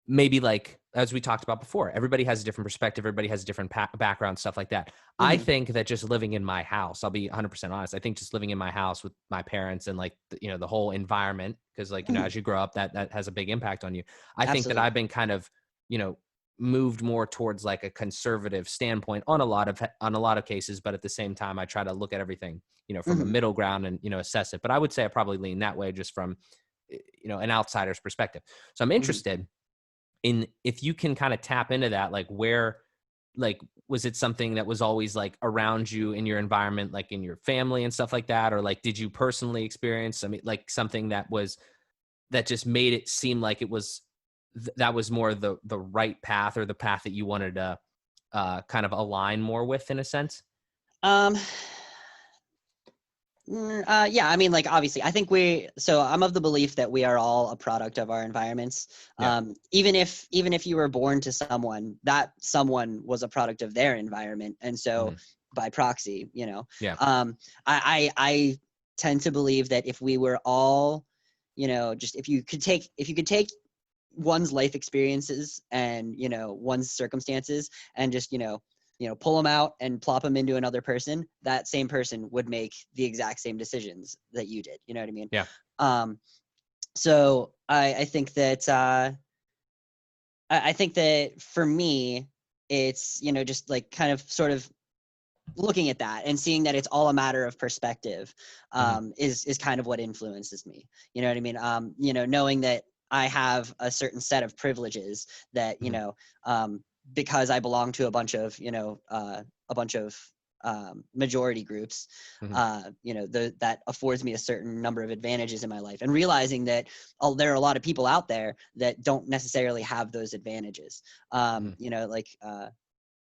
maybe, like, as we talked about before, everybody has a different perspective, everybody has a different background, stuff like that. I Hmm. think that just living in my house, I'll be 100% honest, I think just living in my house with my parents and, like, the whole environment, because, like, Hmm. as you grow up, that has a big impact on you. I think that I've Absolutely. been kind of, you know moved more towards, like, a conservative standpoint on a lot of cases, but at the same time I try to look at everything, from a Hmm. middle ground, and, assess it. But I would say I probably lean that way, just from, an outsider's perspective. So I'm Hmm. interested in, if you can kind of tap into that, like, where, like, was it something that was always, like, around you in your environment, like in your family and stuff like that? Or, like, did you personally experience, I mean, like, something that just made it seem like it was, that was more the right path, or the path that you wanted to kind of align more with, in a sense? Um, yeah, I mean, like, obviously, so I'm of the belief that we are all a product of our environments. Yeah. Even if you were born to someone, that someone was a product of their environment. And so, Hmm. by proxy, Yeah. I tend to believe that if we were all, just if you could take one's life experiences and, one's circumstances, and just, pull them out and plop them into another person, that same person would make the exact same decisions that you did. You know what I mean? Yeah. Um, so I think that I think that for me, it's, just like kind of sort of looking at that and seeing that it's all a matter of perspective, Hmm. is kind of what influences me. You know what I mean? Knowing that I have a certain set of privileges that, Hmm. because I belong to a bunch of majority groups, Hmm. that affords me a certain number of advantages in my life, and realizing that there are a lot of people out there that don't necessarily have those advantages. Hmm. Like,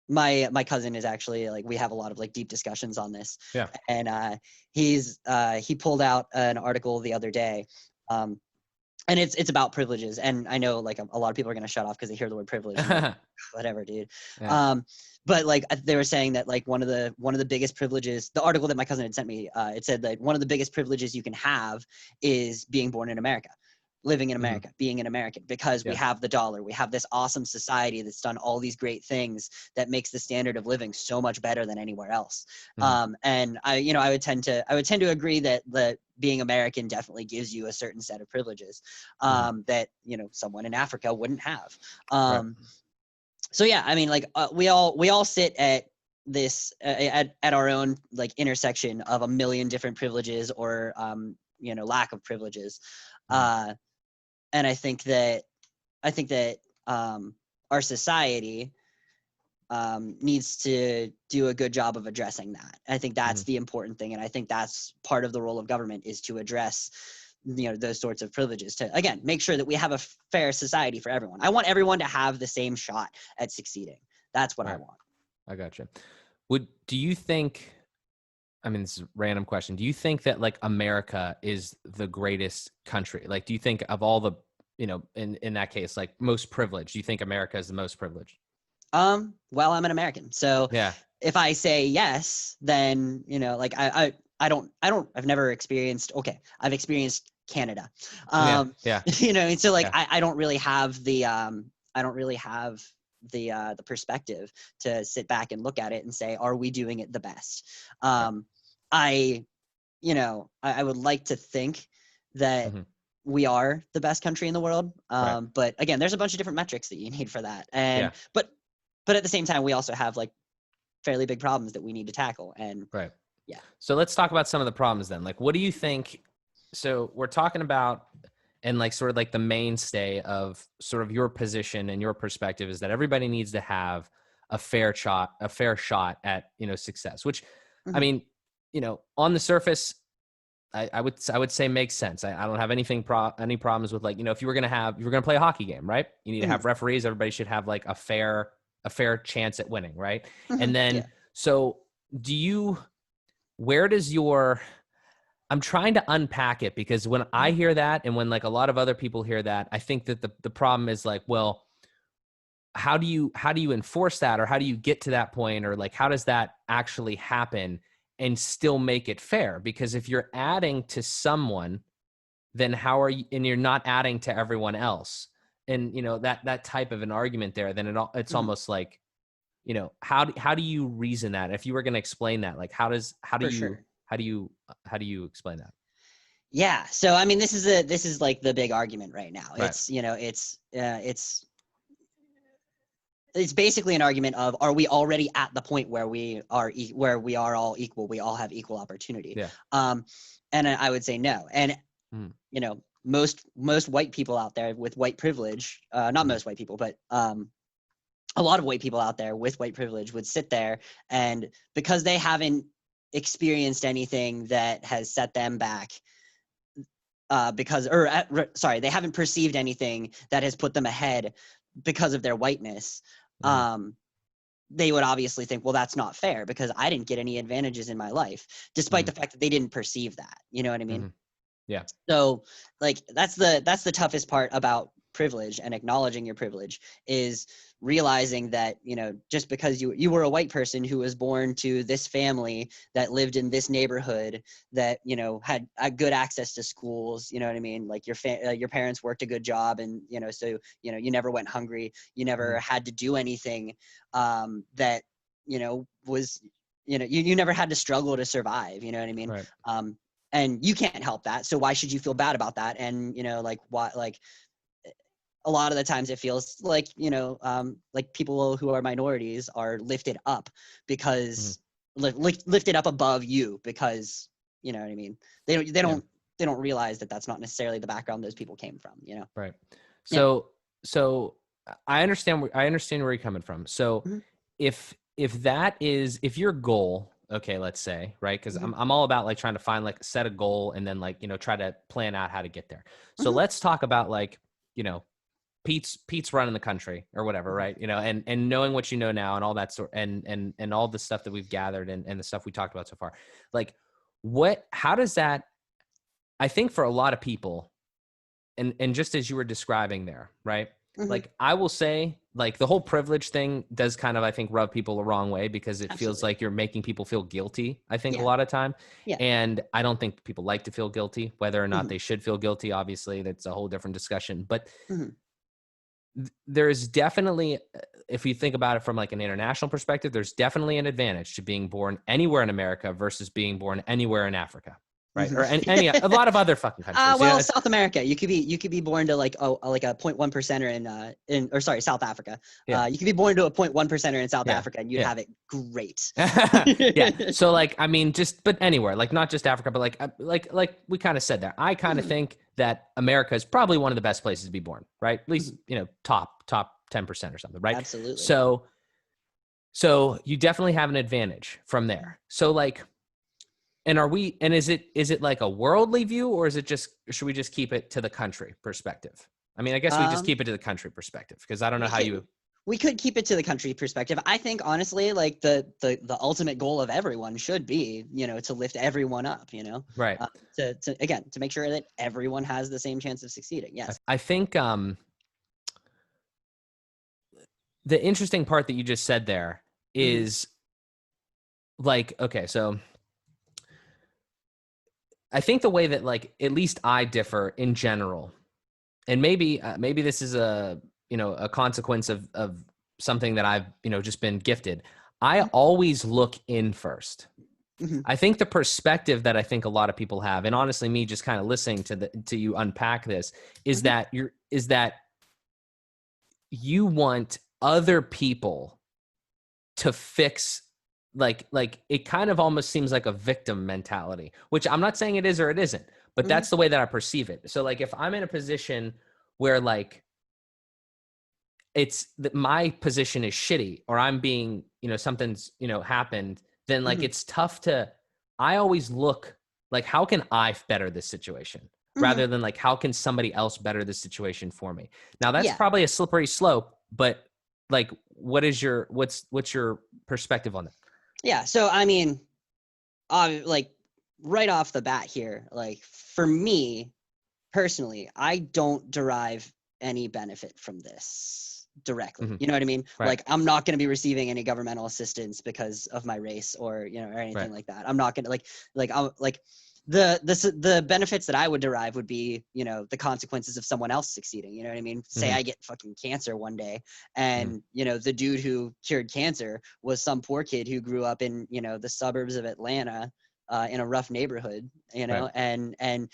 my cousin is actually, like, we have a lot of, like, deep discussions on this. Yeah. And he pulled out an article the other day, um, and it's about privileges. And I know, like, a lot of people are going to shut off because they hear the word privilege and they're like, whatever, dude. Yeah. um, but, like, they were saying that, like, one of the biggest privileges, the article that my cousin had sent me, it said that one of the biggest privileges you can have is being born in America, living in Hmm. America, being an American, because we Yeah. have the dollar, we have this awesome society that's done all these great things that makes the standard of living so much better than anywhere else. Hmm. And I would tend to agree that being American definitely gives you a certain set of privileges, Hmm. that, someone in Africa wouldn't have. Right. So yeah, I mean, like, we all sit at this at our own, like, intersection of a million different privileges, or lack of privileges. Hmm. uh and I think that our society needs to do a good job of addressing that. I think that's Hmm. the important thing, and I think that's part of the role of government, is to address, those sorts of privileges, to, again, make sure that we have a fair society for everyone. I want everyone to have the same shot at succeeding. That's what I Right. want. I gotcha. Do you think, I mean, this is a random question. Do you think that like America is the greatest country? Like, do you think of all the, in that case, like most privileged, do you think America is the most privileged? Well, I'm an American, so Yeah. if I say yes, then like I've never experienced. Okay, I've experienced Canada. Yeah. Yeah. And so like Yeah. I don't really have the perspective to sit back and look at it and say, are we doing it the best? Right. I I would like to think that Mm-hmm. we are the best country in the world. Right. But again, there's a bunch of different metrics that you need for that. And Yeah. but at the same time, we also have like fairly big problems that we need to tackle. And Right. yeah. So let's talk about some of the problems then. Like, what do you think? So we're talking about, and like sort of like the mainstay of sort of your position and your perspective is that everybody needs to have a fair shot at, success, which I Mhm. mean, on the surface, I would say makes sense. I don't have any problems with like, if you were going to play a hockey game, right? You need to Mhm. have referees. Everybody should have like a fair chance at winning. Right. And Mhm. then, Yeah. so where does your, I'm trying to unpack it because when I Mhm. hear that and when like a lot of other people hear that, I think that the problem is like, well, how do you enforce that, or how do you get to that point, or like how does that actually happen and still make it fair? Because if you're adding to someone, then how are you, and you're not adding to everyone else, and that type of an argument there, then it's Mhm. almost like, how do you reason that? If you were going to explain that, like For sure. how do you explain that? Yeah. So I mean, this is like the big argument right now. Right. It's basically an argument of, are we already at the point where where we are all equal, we all have equal opportunity? Yeah. And I would say no. And Mm. most white people out there with white privilege, not Mm-hmm. most white people, but a lot of white people out there with white privilege would sit there, and because they haven't experienced anything that has set them back, sorry, they haven't perceived anything that has put them ahead because of their whiteness. Mm-hmm. They would obviously think, well, that's not fair because I didn't get any advantages in my life, despite Mm-hmm. the fact that they didn't perceive that. You know what I mean? Mm-hmm. Yeah. So like that's the toughest part about privilege and acknowledging your privilege, is realizing that just because you were a white person who was born to this family that lived in this neighborhood, that had a good access to schools, you know what I mean, like your parents worked a good job, and so you never went hungry, you Mm-hmm. never had to do anything that was you never had to struggle to survive, you know what I mean? Right. And you can't help that, so why should you feel bad about that? And like why, like a lot of the times it feels like like people who are minorities are lifted up Mm-hmm. because lifted up above you, because you know what I mean, they don't they Yeah. don't they don't realize that that's not necessarily the background those people came from. Right. Yeah. So I understand where you're coming from. So Mm-hmm. if your goal, okay, let's say, right? Because Mm-hmm. I'm all about like trying to find like set a goal and then like, try to plan out how to get there. So Mm-hmm. let's talk about like, you know, Pete's running the country or whatever, Mm-hmm. right? And knowing what you know now and all that sort, and all the stuff that we've gathered and the stuff we talked about so far. Like how does that, I think for a lot of people, and just as you were describing there, right? Mm-hmm. Like I will say, like the whole privilege thing does kind of, I think, rub people the wrong way because it feels Absolutely. like you're making people feel guilty, I think, a Yeah. lot of time. Yeah. And I don't think people like to feel guilty. Whether or not Mm-hmm. they should feel guilty, obviously, that's a whole different discussion. But Mm-hmm. there is definitely, if you think about it from like an international perspective, there's definitely an advantage to being born anywhere in America versus being born anywhere in Africa, right? Or any a lot of other fucking countries. Well, South America, you could be born to like like a 0.1 percenter in or sorry, South Africa. Yeah, You could be born to a 0.1 percenter in South yeah, Africa, and you'd yeah. have it great. Yeah. So like, I mean, but anywhere, like not just Africa, but like we kind of said there, I kind of Mhm. think that America is probably one of the best places to be born, right? At least, Mhm. top 10% or something, right? Absolutely. So you definitely have an advantage from Mhm. there. So like, is it like a worldly view, or is it just, should we just keep it to the country perspective? I mean, I guess we just Um, keep it to the country perspective because I don't know we how can you. we could keep it to the country perspective. I think honestly, like the ultimate goal of everyone should be, to lift everyone up, Right. to make sure that everyone has the same chance of succeeding. Yes. I think the interesting part that you just said there Mm-hmm. is like, okay, so I think the way that like at least I differ in general, and maybe this is a consequence of something that I've just been gifted. I always look in first. Mm-hmm. I think the perspective that I think a lot of people have, and honestly, me just kind of listening to you unpack this, is Mm-hmm. that you want other people to fix, like it kind of almost seems like a victim mentality, which I'm not saying it is or it isn't, but Mm-hmm. that's the way that I perceive it. So like if I'm in a position where like it's that my position is shitty, or I'm being, something's, happened, then like Mm-hmm. it's tough to, I always look like, how can I better this situation Mm-hmm. rather than like, how can somebody else better this situation for me? Now that's Yeah. probably a slippery slope, but like, what's your perspective on that? Yeah. So I mean, like right off the bat here, like for me personally, I don't derive any benefit from this directly. Mm-hmm. You know what I mean? Right. Like I'm not going to be receiving any governmental assistance because of my race or, or anything Right. like that. I'm not going to like I'm like the benefits that I would derive would be, the consequences of someone else succeeding. You know what I mean? Say Mm-hmm. I get fucking cancer one day Mm-hmm. and, the dude who cured cancer was some poor kid who grew up in, the suburbs of Atlanta, in a rough neighborhood, Right. and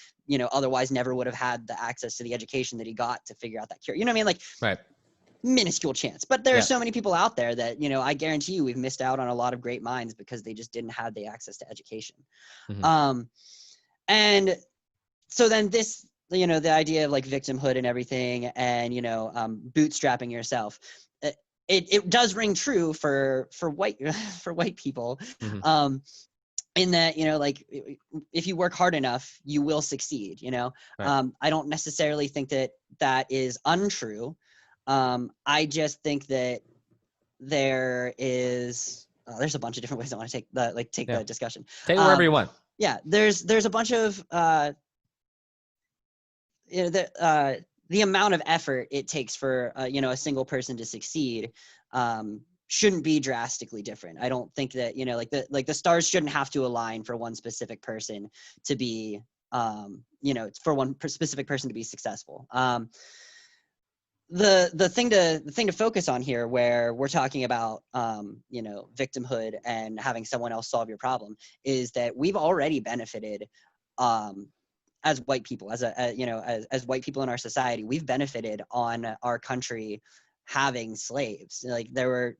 otherwise never would have had the access to the education that he got to figure out that cure. You know what I mean? Like Right. minuscule chance. But there are Yeah. so many people out there that, I guarantee you we've missed out on a lot of great minds because they just didn't have the access to education. Mm-hmm. And so then this, the idea of like victimhood and everything and, bootstrapping yourself, it does ring true for white for white people. Mm-hmm. In that, like if you work hard enough, you will succeed, Right. I don't necessarily think that is untrue. I just think that there's a bunch of different ways I want to take Yeah. the discussion. Take it wherever you want. Yeah, there's a bunch of the amount of effort it takes for a single person to succeed shouldn't be drastically different. I don't think that like the stars shouldn't have to align for one specific person to be for one specific person to be successful. The thing to focus on here, where we're talking about victimhood and having someone else solve your problem, is that we've already benefited as white people, as white people in our society. We've benefited on our country having slaves. Like there were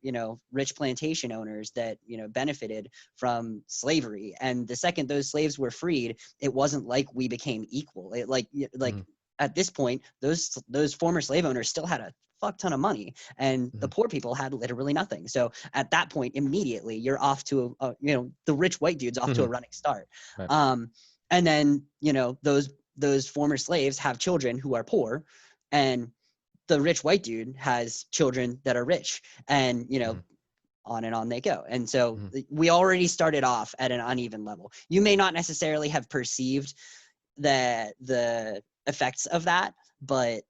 rich plantation owners that benefited from slavery, and the second those slaves were freed, it wasn't like we became equal. Mm-hmm. At this point, those former slave owners still had a fuck ton of money, and the Mm-hmm. poor people had literally nothing. So at that point, immediately you're off to the rich white dude's off to a Mm-hmm. running start. Right. And then those former slaves have children who are poor, and the rich white dude has children that are rich, and Mm-hmm. on and on they go. And so Mm-hmm. we already started off at an uneven level. You may not necessarily have perceived the effects of that, but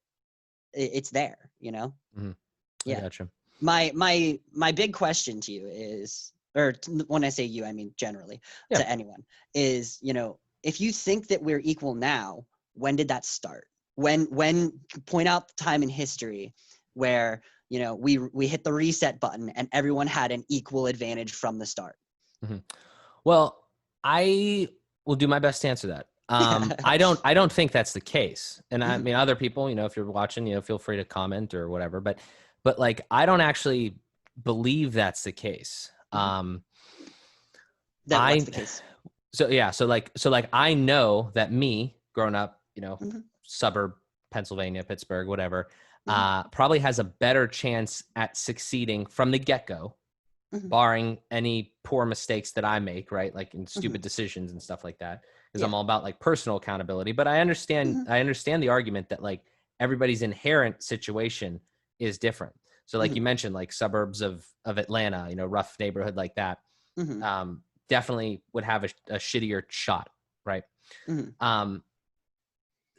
it's there. Mm-hmm. I Yeah. gotcha. My big question to you is, or when I say you, I mean generally Yeah. to anyone, is if you think that we're equal now, when did that start? When point out the time in history where we hit the reset button and everyone had an equal advantage from the start. Mm-hmm. Well, I will do my best to answer that. I don't think that's the case. And I Mhm. mean, other people, if you're watching, feel free to comment or whatever, but like, I don't actually believe that's the case. Mhm. Um, That what's I, the case? so like I know that me growing up, Mhm. suburb, Pennsylvania, Pittsburgh, whatever, Mhm. probably has a better chance at succeeding from the get-go, Mhm. barring any poor mistakes that I make, right? Like in Mhm. stupid decisions and stuff like that. Because Yeah. I'm all about like personal accountability. But I understand Mhm. I understand the argument that like everybody's inherent situation is different. So like you mentioned, like suburbs of Atlanta, you know, rough neighborhood like that, Mm-hmm. definitely would have a shittier shot, right? Mm-hmm.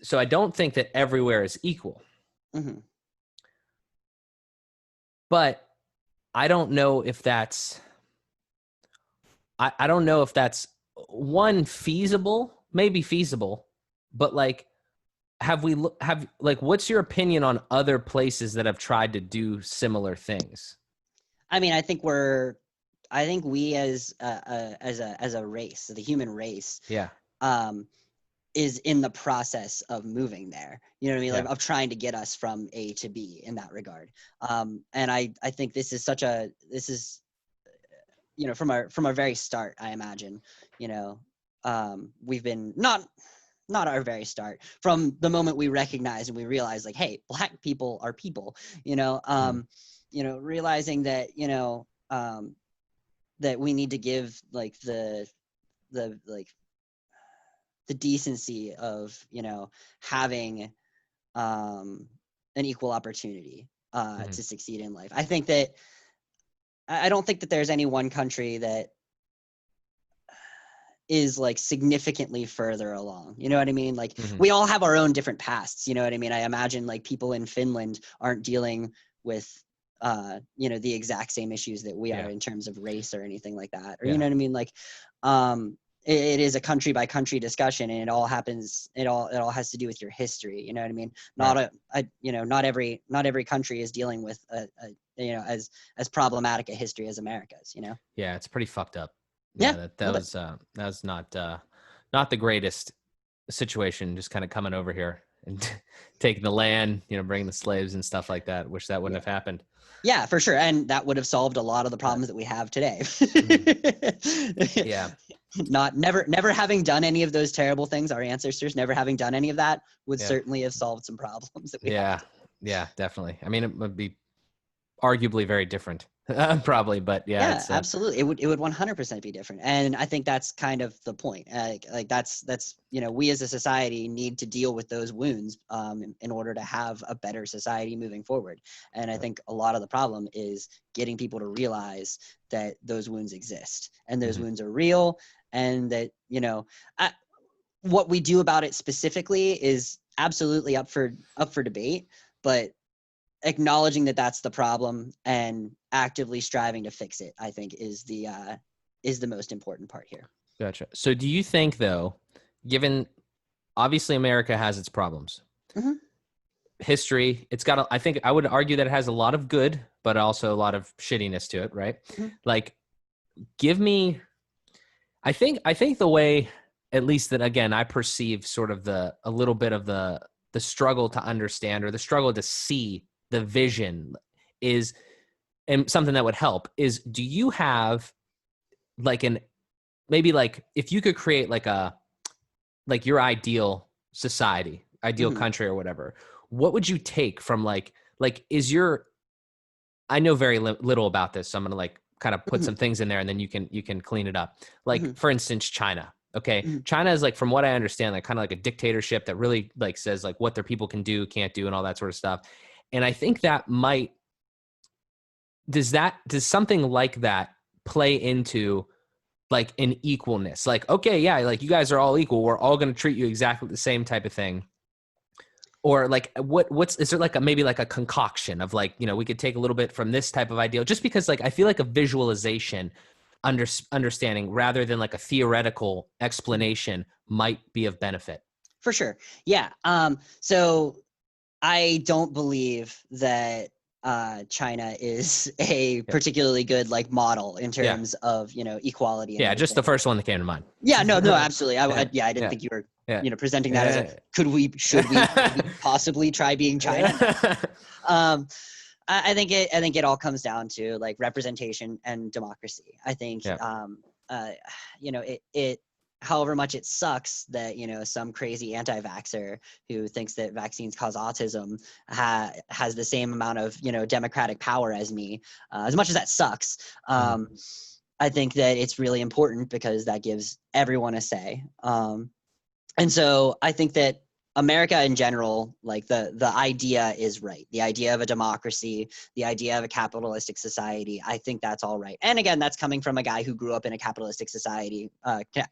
So I don't think that everywhere is equal, Mm-hmm. but I don't know if that's I don't know if that's one feasible, maybe feasible, but like have like what's your opinion on other places that have tried to do similar things? I mean, I think we as a race, the human race, Yeah. um, is in the process of moving there. You know what I mean? Yeah. Like of trying to get us from A to B in that regard. And I think this is, you know, from our very start, I imagine, you know, we've been not our very start, from the moment we recognize and we realize like, hey, black people are people, you know, realizing that, that we need to give like the like the decency of, you know, having an equal opportunity Mhm. to succeed in life. I think that I don't think that there's any one country that is like significantly further along. You know what I mean? Like Mhm. we all have our own different pasts. You know what I mean? I imagine like people in Finland aren't dealing with you know, the exact same issues that we are Yeah. in terms of race or anything like that. Or you Yeah. know what I mean? Like it is a country by country discussion, and it all has to do with your history. You know what I mean? Right. You know, not every country is dealing with a you know, as problematic a history as America's, you know? Yeah, it's pretty fucked up. Yeah, Yeah, that a little bit. that was not the greatest situation, just kind of coming over here and taking the land, you know, bringing the slaves and stuff like that. Wish that wouldn't Yeah. have happened. Yeah, for sure. And that would have solved a lot of the But problems that we have today. mhm. Yeah. Not never having done any of those terrible things, our ancestors never having done any of that would Yeah. certainly have solved some problems that we have Yeah. today. Yeah, definitely. I mean, it would be arguably very different. Probably, but yeah, Yeah, it's absolutely. It would 100% be different. And I think that's kind of the point. Like that's, you know, we as a society need to deal with those wounds in order to have a better society moving forward. And I think a lot of the problem is getting people to realize that those wounds exist and those mhm. wounds are real, and that, you know, what we do about it specifically is absolutely up for debate, but acknowledging that that's the problem and actively striving to fix it, I think is the most important part here. Gotcha. So do you think though, given obviously America has its problems, Mm-hmm. history, it's got I think I would argue that it has a lot of good, but also a lot of shittiness to it, right? Mm-hmm. Like give me I think the way at least that again I perceive sort of the a little bit of the struggle to understand or the struggle to see the vision is and something that would help is do you have like an maybe like if you could create like your ideal society, ideal Mm-hmm. country or whatever, what would you take from like is your I know very little about this, so I'm gonna like kind of put Mm-hmm. some things in there, and then you can clean it up. Like Mm-hmm. for instance, China. Okay, Mm-hmm. China is like from what I understand, like kind of like a dictatorship that really like says like what their people can do, can't do, and all that sort of stuff. And I think that might does something like that play into like an equalness? Like okay, yeah, like you guys are all equal. We're all going to treat you exactly the same type of thing or like what's is there like a maybe like a concoction of like you know we could take a little bit from this type of ideal just because like I feel like a visualization understanding rather than like a theoretical Mm-hmm. explanation might be of benefit. For sure. Yeah. So I don't believe that China is a Yeah, particularly good like model in yeah, terms of, you know, equality and yeah, just the everything. first one that came to mind. Yeah, no, absolutely. Yeah, Yeah, I didn't yeah, think you were, yeah, you know, presenting that as a yeah. should we maybe possibly try being China? No. Um, I think it all comes down to like representation and democracy. I think Yeah. you know, it however much it sucks that, you know, some crazy anti-vaxxer who thinks that vaccines cause autism has the same amount of, you know, democratic power as me. As much as that sucks, Mhm. I think that it's really important because that gives everyone a say. And so I think that America in general, like the idea is right. The idea of a democracy, the idea of a capitalistic society, I think that's all right. And again, that's coming from a guy who grew up in a capitalistic society,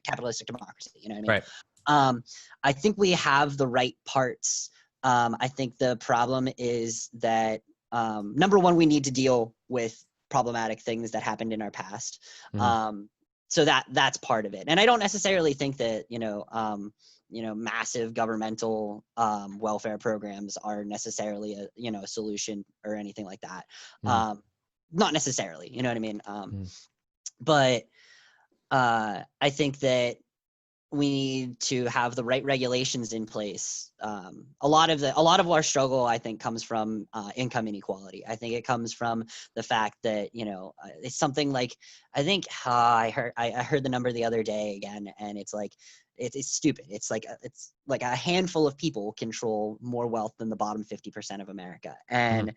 capitalistic democracy. You know what I mean? Right. I think we have the right parts. I think the problem is that number one, we need to deal with problematic things that happened in our past. Mhm. So that's part of it. And I don't necessarily think that massive governmental welfare programs are necessarily a solution or anything like that. Mhm. Not necessarily, you know what I mean? Mhm. But I think that we need to have the right regulations in place. A lot of our struggle, I think, comes from income inequality. I think it comes from the fact that it's something like, I think I heard the number the other day again, and it's like it's stupid. It's like a handful of people control more wealth than the bottom 50% of America, Mhm.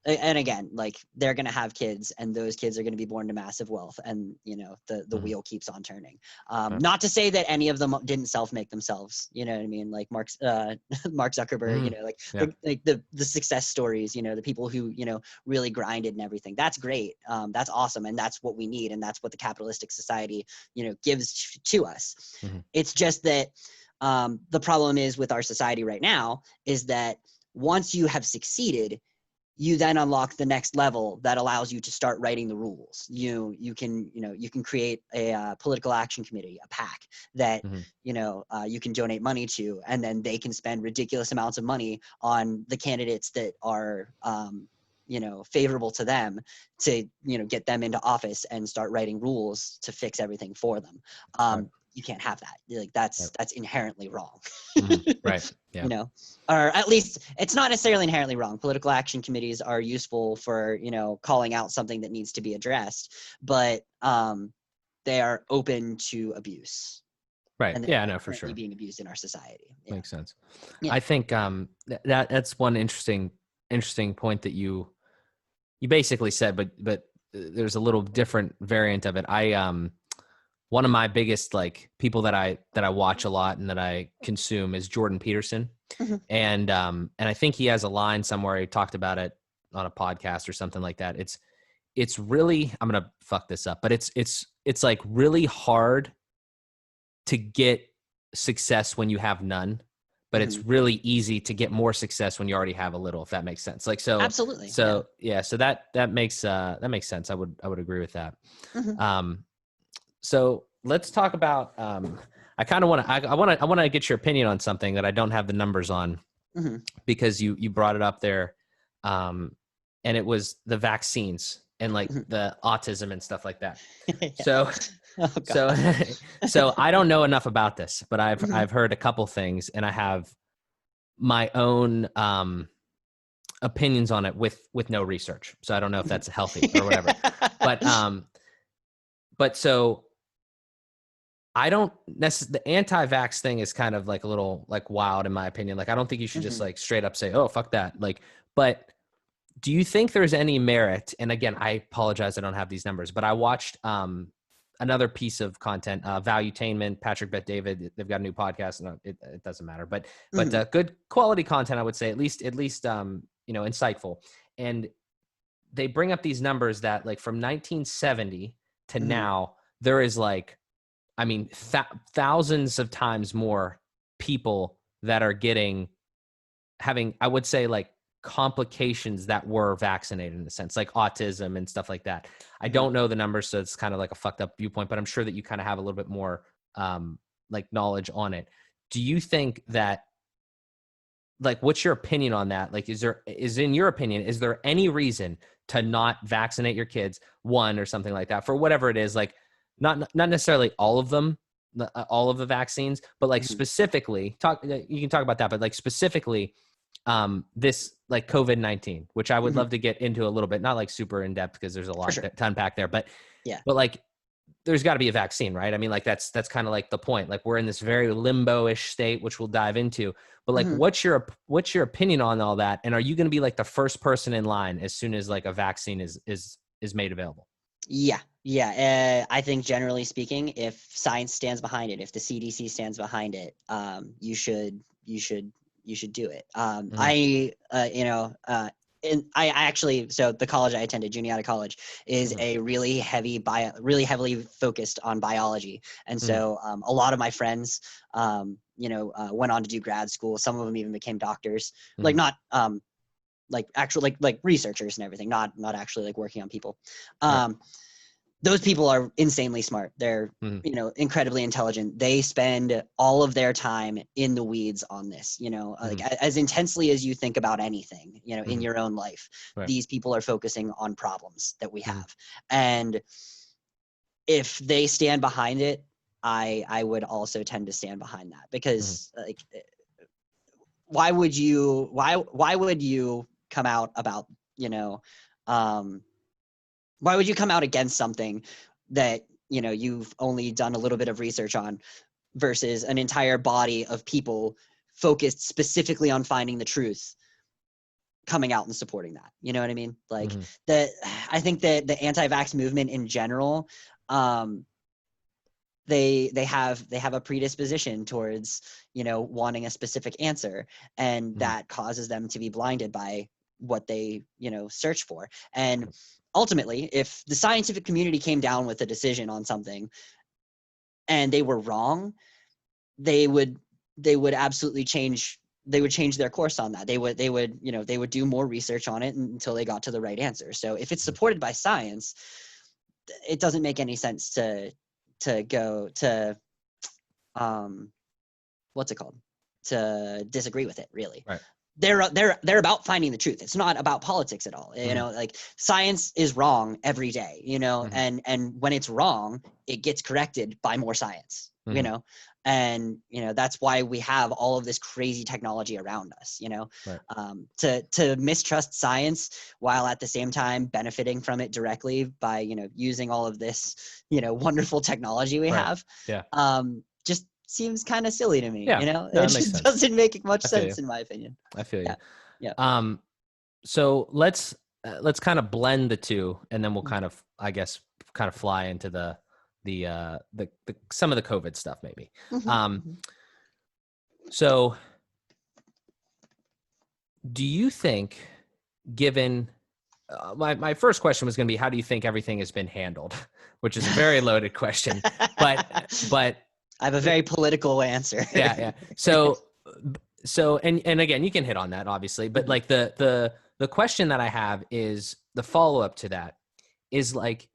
and again, like they're going to have kids, and those kids are going to be born to massive wealth, and the Mhm. wheel keeps on turning. Right. Not to say that any of them didn't self-make themselves, you know what I mean, like Mark Zuckerberg, Mhm. like Yeah. the success stories, the people who really grinded and everything. That's great. That's awesome, and that's what we need, and that's what the capitalistic society gives to us. Mhm. It's just that the problem is with our society right now is that once you have succeeded, you then unlock the next level that allows you to start writing the rules. You can create a political action committee, a PAC that Mhm. you can donate money to, and then they can spend ridiculous amounts of money on the candidates that are favorable to them to get them into office and start writing rules to fix everything for them. Right. You can't have that. Like Right. that's inherently wrong. Mhm. Right. Yeah. you know or at least it's not necessarily inherently wrong. Political action committees are useful for calling out something that needs to be addressed, but they are open to abuse, Right. and Yeah, they're I know for currently sure. being abused in our society. Makes sense. Yeah I think that's one interesting point that you basically said, but there's a little different variant of it. I one of my biggest like people that I watch a lot and that I consume is Jordan Peterson. Mhm. And I think he has a line somewhere he talked about it on a podcast or something like that. It's really, I'm gonna fuck this up, but it's like really hard to get success when you have none, but it's Mhm. really easy to get more success when you already have a little, if that makes sense. Like so Absolutely. Yeah. so yeah, so that makes sense. I would agree with that. Mhm. Um so let's talk about I kind of want to I want to get your opinion on something that I don't have the numbers on, Mhm. because you brought it up there, um, and it was the vaccines and like Mhm. the autism and stuff like that. Yeah. So Oh so god. so I don't know enough about this, but I've Mhm. I've heard a couple things, and I have my own opinions on it with no research. So I don't know if Mhm. that's healthy or whatever. But so I don't necessarily, the anti-vax thing is kind of like a little like wild in my opinion. Like I don't think you should just Mhm. like straight up say, "Oh, fuck that." Like, but do you think there's any merit? And again, I apologize, I don't have these numbers, but I watched another piece of content, Valuetainment, Patrick Bet David. They've got a new podcast. No, it doesn't matter, but Mhm. good quality content, I would say, at least insightful. And they bring up these numbers that like from 1970 to Mhm. now, there is like, I mean, thousands of times more people that are having, I would say, like complications that were vaccinated in a sense, like autism and stuff like that. I Mhm. don't know the numbers, so it's kind of like a fucked up viewpoint, but I'm sure that you kind of have a little bit more like knowledge on it. Do you think that, like, what's your opinion on that? Like, in your opinion, is there any reason to not vaccinate your kids, one or something like that, for whatever it is? Like, not necessarily all of them, all of the vaccines, but like Mhm. specifically you can talk about that, but like specifically this like COVID-19, which I would Mhm. love to get into a little bit, not like super in depth because there's a For lot sure. to unpack there, but Yeah. like there's got to be a vaccine, right? I mean, like that's kind of like the point. Like we're in this very limbo-ish state, which we'll dive into. But like, Mhm. what's your opinion on all that? And are you going to be like the first person in line as soon as like a vaccine is made available? Yeah. I think generally speaking, if science stands behind it, if the CDC stands behind it, you should do it. Mhm. And I actually, so the college I attended, Juniata College, is Mhm. a really heavily focused on biology. And Mhm. so a lot of my friends, went on to do grad school. Some of them even became doctors, like Mhm. not like actual like researchers and everything, not actually like working on people. Right. Um, those people are insanely smart. They're, Mhm. incredibly intelligent. They spend all of their time in the weeds on this, like Mhm. as intensely as you think about anything, in Mhm. your own life. Right. These people are focusing on problems that we Mhm. have. And if they stand behind it, I would also tend to stand behind that, Mhm. because like why would you come out about, um why would you come out against something that you've only done a little bit of research on, versus an entire body of people focused specifically on finding the truth coming out and supporting that? You know what I mean? Like Mhm. that. I think that the anti-vax movement in general, um they have a predisposition towards wanting a specific answer, and Mhm. that causes them to be blinded by what they search for. And ultimately, if the scientific community came down with a decision on something and they were wrong, they would absolutely change. They would change their course on that. They would do more research on it until they got to the right answer. So if it's Mhm. supported by science, it doesn't make any sense to go to um what's it called, to disagree with it, really. Right. They're about finding the truth. It's not about politics at all. Mhm. Like science is wrong every day, Mhm. and when it's wrong, it gets corrected by more science, Mhm. and that's why we have all of this crazy technology around us, Right. to mistrust science while at the same time benefiting from it directly by using all of this wonderful technology we Right. have, Yeah. just seems kind of silly to me. Yeah. No, It that makes just sense. doesn't make much I feel you. sense in my opinion. I feel you. Yeah. Yeah. Um, so let's kind of blend the two, and then we'll Mhm. kind of, I guess, kind of fly into the some of the COVID stuff maybe. Mhm. Um, Mhm. so do you think, given my first question was going to be, how do you think everything has been handled, which is a very loaded question, but I have a very political answer. yeah, yeah. So and again, you can hit on that obviously, but Mhm. like the question that I have is the follow up to that is like,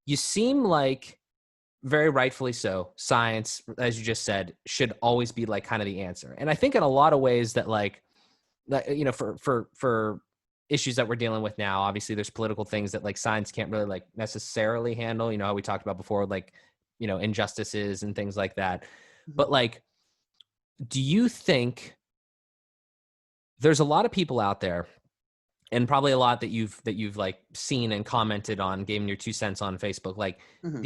you seem like, very rightfully so, science, as you just said, should always be like kind of the answer. And I think in a lot of ways that like for issues that we're dealing with now, obviously there's political things that like science can't really like necessarily handle, how we talked about before, like, injustices and things like that. Mhm. But like, do you think there's a lot of people out there, and probably a lot that you've like seen and commented on, giving your 2 cents on Facebook, like Mhm.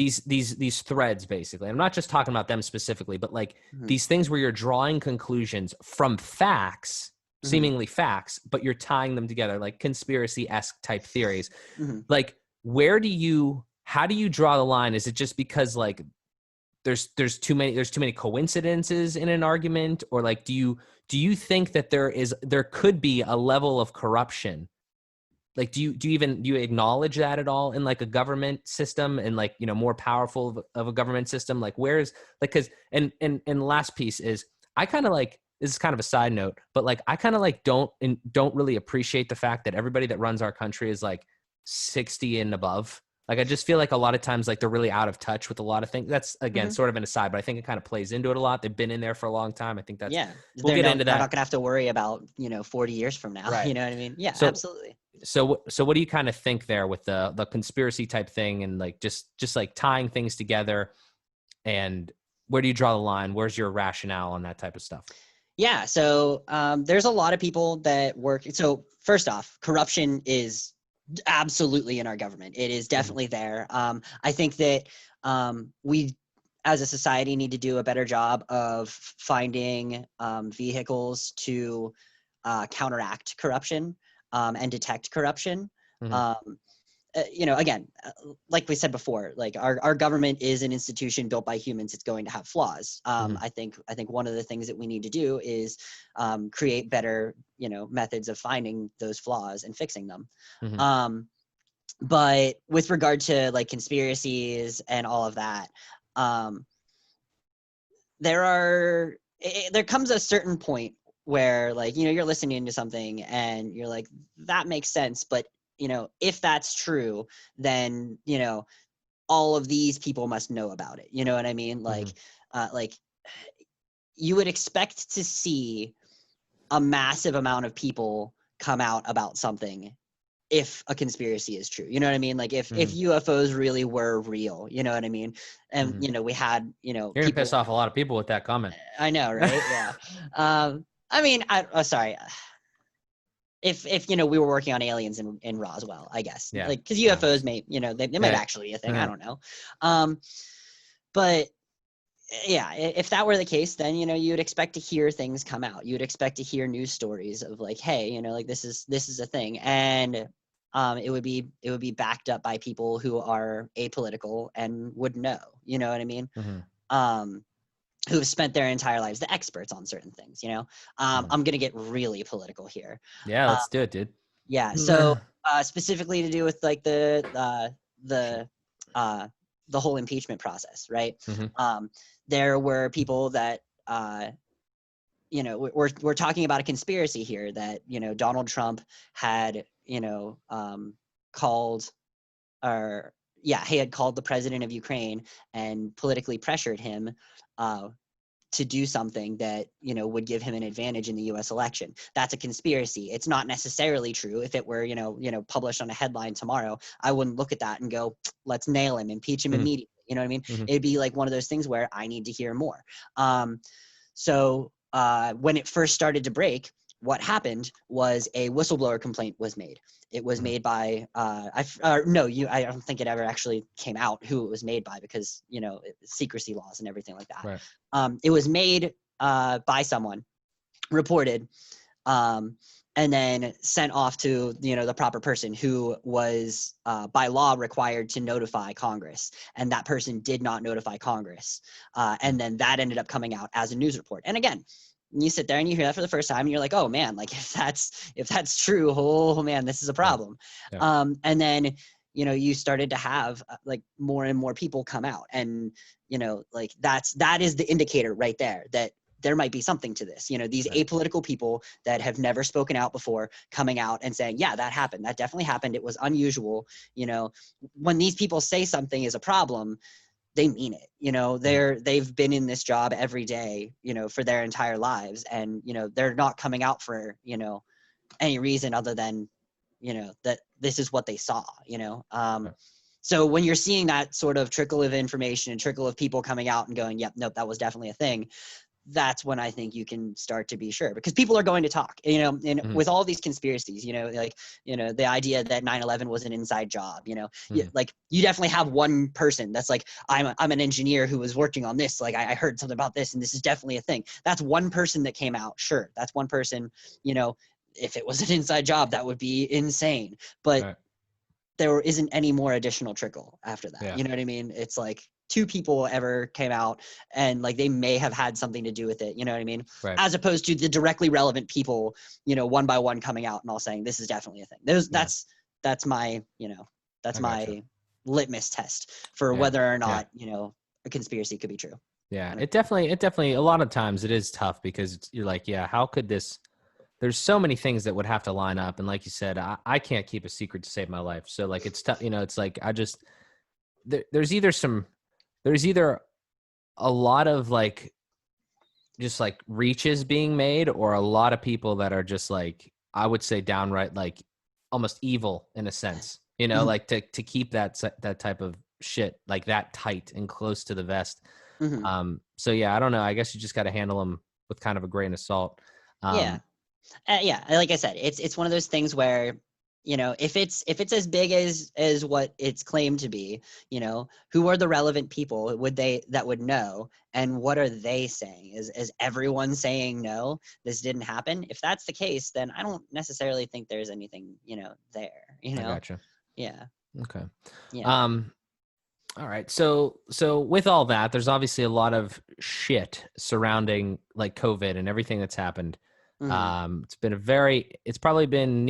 these threads basically. I'm not just talking about them specifically, but like Mhm. these things where you're drawing conclusions from facts, Mhm. seemingly facts, but you're tying them together like conspiracy-esque type theories. Mhm. Like, how do you draw the line? Is it just because like there's too many coincidences in an argument, or like do you think that there could be a level of corruption? Like, do you acknowledge that at all in like a government system, and like, more powerful of a government system? Like, where's like, because and the last piece is, I kind of like, this is kind of a side note, but like I kind of like don't really appreciate the fact that everybody that runs our country is like 60 and above. Like, I just feel like a lot of times like they're really out of touch with a lot of things. That's, again, Mhm. sort of an aside, but I think it kind of plays into it a lot. They've been in there for a long time. I think that's, Yeah. we'll get into They're that. not gonna have to worry about 40 years from now. Right. You know what I mean? Yeah, So absolutely. so what do you kind of think there with the conspiracy type thing, and like just like tying things together, and where do you draw the line? Where's your rationale on that type of stuff? Yeah. So there's a lot of people that work. So first off, corruption is absolutely in our government. It is Mhm. definitely there. I think that we, as a society, need to do a better job of finding vehicles to counteract corruption and detect corruption. Mhm. Um, again, like we said before, like our government is an institution built by humans. It's going to have flaws. I think one of the things that we need to do is create better, methods of finding those flaws and fixing them. But with regard to like conspiracies and all of that, there comes a certain point where, like, you're listening to something and you're like, that makes sense, but if that's true, then all of these people must know about it. You know what I mean? Like you would expect to see a massive amount of people come out about something if a conspiracy is true. You know what I mean? Like if UFOs really were real, you know what I mean? And we had, You're gonna piss off a lot of people with that comment. I know, right? Yeah. I mean, sorry. If we were working on aliens in Roswell, I guess. Yeah. Like, because UFOs may, they might actually be a thing. I don't know. But yeah, if that were the case, then you'd expect to hear things come out. You'd expect to hear news stories of like, hey, like this is a thing, and it would be backed up by people who are apolitical and would know. You know what I mean? Who have spent their entire lives, the experts on certain things. I'm gonna get really political here. Yeah, let's do it, dude. Yeah. So specifically to do with like the whole impeachment process, right? There were people that we're talking about a conspiracy here that Donald Trump had called, or he had called the president of Ukraine and politically pressured him to do something that would give him an advantage in the U.S. election. That's a conspiracy. It's not necessarily true. If it were published on a headline tomorrow, I wouldn't look at that and go, let's nail him, impeach him immediately. You know what I mean? It'd be like one of those things where I need to hear more. So when it first started to break, what happened was a whistleblower complaint was made. It was made by I don't think it ever actually came out who it was made by, because secrecy laws and everything like that. Right. It was made by someone, reported, and then sent off to the proper person who was by law required to notify Congress, and that person did not notify Congress, and then that ended up coming out as a news report. And again, you sit there and you hear that for the first time and you're like, oh man, like if that's true, oh man, this is a problem. Yeah. And then you started to have like more and more people come out, and like that is the indicator right there that there might be something to this. These apolitical people that have never spoken out before coming out and saying, yeah, that happened. That definitely happened. It was unusual. When these people say something is a problem, they mean it. They've been in this job every day, for their entire lives. And, they're not coming out for, any reason other than, that this is what they saw, So when you're seeing that sort of trickle of information and trickle of people coming out and going, yep, nope, that was definitely a thing, that's when I think you can start to be sure, because people are going to talk, and with all these conspiracies, the idea that 9/11 was an inside job, like you definitely have one person that's like, I'm an engineer who was working on this. Like I heard something about this and this is definitely a thing. That's one person that came out. Sure. That's one person, if it was an inside job, that would be insane, but there isn't any more additional trickle after that. Yeah. You know what I mean? It's like, two people ever came out and like they may have had something to do with it, you know what I mean? Right. As opposed to the directly relevant people, one by one coming out and all saying this is definitely a thing. That's my, my litmus test for whether or not, a conspiracy could be true. Yeah, it definitely a lot of times it is tough, because you're like, yeah, how could this, there's so many things that would have to line up. And like you said, I can't keep a secret to save my life. So like, it's tough, it's like, there's either a lot of like just like reaches being made, or a lot of people that are just like, I would say downright like almost evil in a sense, like to keep that type of shit like that tight and close to the vest. So yeah, I don't know. I guess you just got to handle them with kind of a grain of salt. Yeah. Like I said, it's one of those things where, if it's as big as what it's claimed to be, who are the relevant people that would know, and what are they saying? Is everyone saying no, this didn't happen? If that's the case, then I don't necessarily think there's anything, there. I gotcha. Yeah. Okay. Yeah. Um, all right. So with all that, there's obviously a lot of shit surrounding like COVID and everything that's happened. Hmm. It's probably been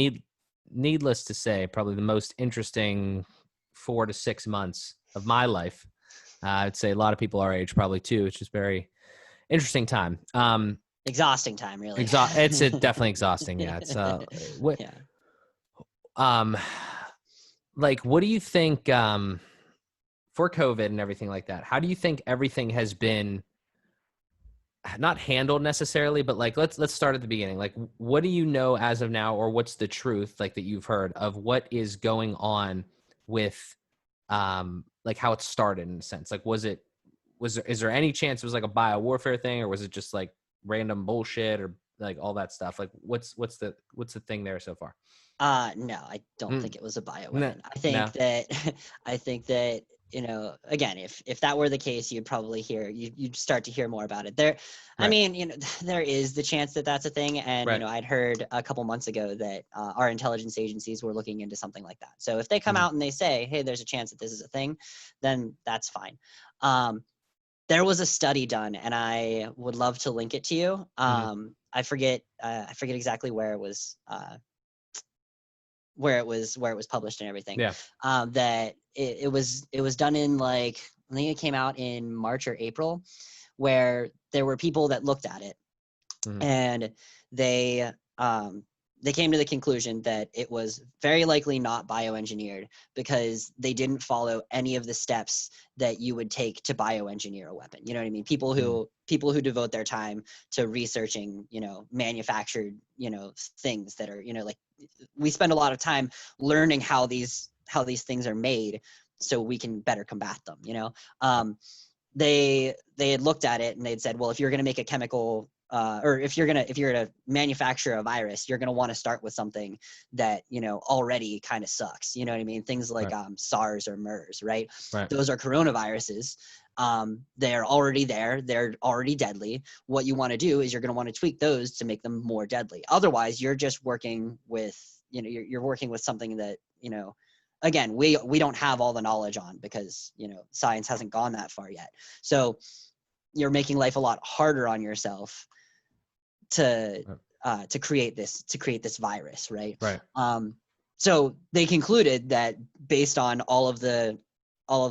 needless to say, probably the most interesting 4 to 6 months of my life. I'd say a lot of people our age probably too. It's just very interesting time. Exhausting time, really. Definitely exhausting. Yeah. It's what Yeah. um like what do you think for COVID and everything like that? How do you think everything has been not handled necessarily, but like let's start at the beginning. Like what do you know as of now, or what's the truth like that you've heard of what is going on with like how it started in a sense? Like is there any chance it was like a bio warfare thing, or was it just like random bullshit or like all that stuff? Like what's the thing there so far? No, I don't Mm, think it was a no, bioweapon. no, I think that, again, if that were the case, you'd start to hear more about it. I right, mean, there is the chance that that's a thing. And, right, I'd heard a couple months ago that our intelligence agencies were looking into something like that. So if they come mhm, out and they say, hey, there's a chance that this is a thing, then that's fine. There was a study done, and I would love to link it to you. mhm, I forget exactly where it was published and everything. yeah, That it was done in, like, I think it came out in March or April, where there were people that looked at it, mhm, and they um, they came to the conclusion that it was very likely not bioengineered because they didn't follow any of the steps that you would take to bioengineer a weapon. You know what I mean? mhm, People who devote their time to researching, manufactured, things that are, like, we spend a lot of time learning how these things are made so we can better combat them. They had looked at it and they'd said, well, if you're going to make a chemical, or if you're to manufacture a virus, you're going to want to start with something that, already kind of sucks. You know what I mean? Things like right, SARS or MERS, right? right, Those are coronaviruses. They're already there. They're already deadly. What you want to do is you're going to want to tweak those to make them more deadly. Otherwise, you're just working with, you're working with something that, again, we don't have all the knowledge on, because, science hasn't gone that far yet. So you're making life a lot harder on yourself to right, create this virus, right? right. So they concluded that, based on all of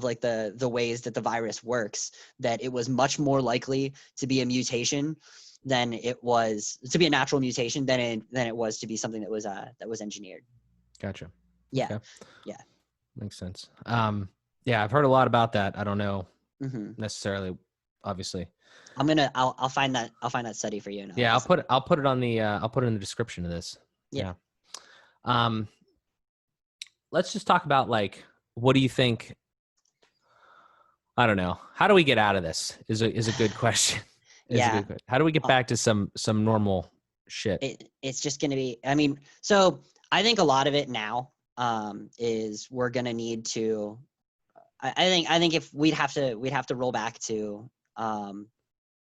like the ways that the virus works, that it was much more likely to be a mutation than it was to be a natural mutation than it was to be something that was engineered. Gotcha. Yeah. Okay. Yeah. Makes sense. Yeah, I've heard a lot about that. I don't know Hmm. necessarily, obviously. I'll find that study for you, and Yeah, I'll send it. I'll put it on the I'll put it in the description of this. Yeah. Yeah. Um, let's just talk about like what do you think? I don't know. How do we get out of this? Is a good question. Is a Yeah. good question. How do we get Uh, back to some normal shit? it's just going to be, I mean, so I think a lot of it now, is we're going to need to, I think if we'd have to roll back to, um,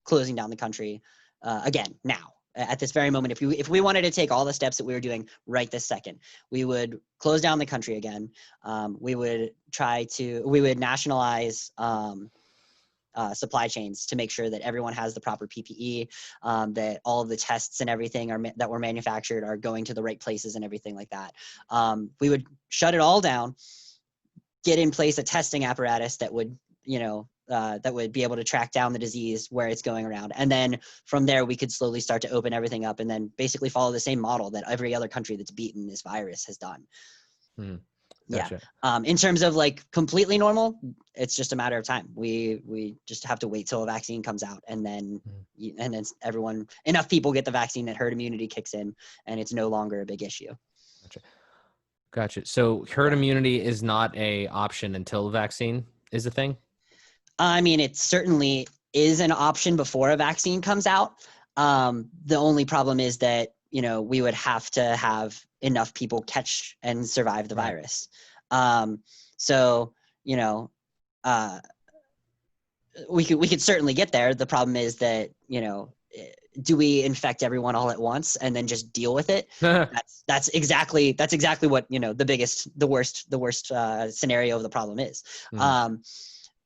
closing down the country, again now, at this very moment. If we wanted to take all the steps that we were doing right this second, we would close down the country again. We would nationalize, supply chains to make sure that everyone has the proper PPE, that all of the tests and everything that were manufactured are going to the right places and everything like that. We would shut it all down, get in place a testing apparatus that would be able to track down the disease where it's going around. And then from there, we could slowly start to open everything up, and then basically follow the same model that every other country that's beaten this virus has done. Hmm. Yeah. Gotcha. In terms of like completely normal, it's just a matter of time. We just have to wait till a vaccine comes out, and then Mhm. enough people get the vaccine that herd immunity kicks in, and it's no longer a big issue. Gotcha. Gotcha. So herd Yeah. immunity is not a option until the vaccine is the thing. I mean, it certainly is an option before a vaccine comes out. The only problem is that, we would have to have enough people catch and survive the Right. virus. Um, so, you know, uh, we could certainly get there. The problem is that, do we infect everyone all at once and then just deal with it? That's exactly what, the worst scenario of the problem is.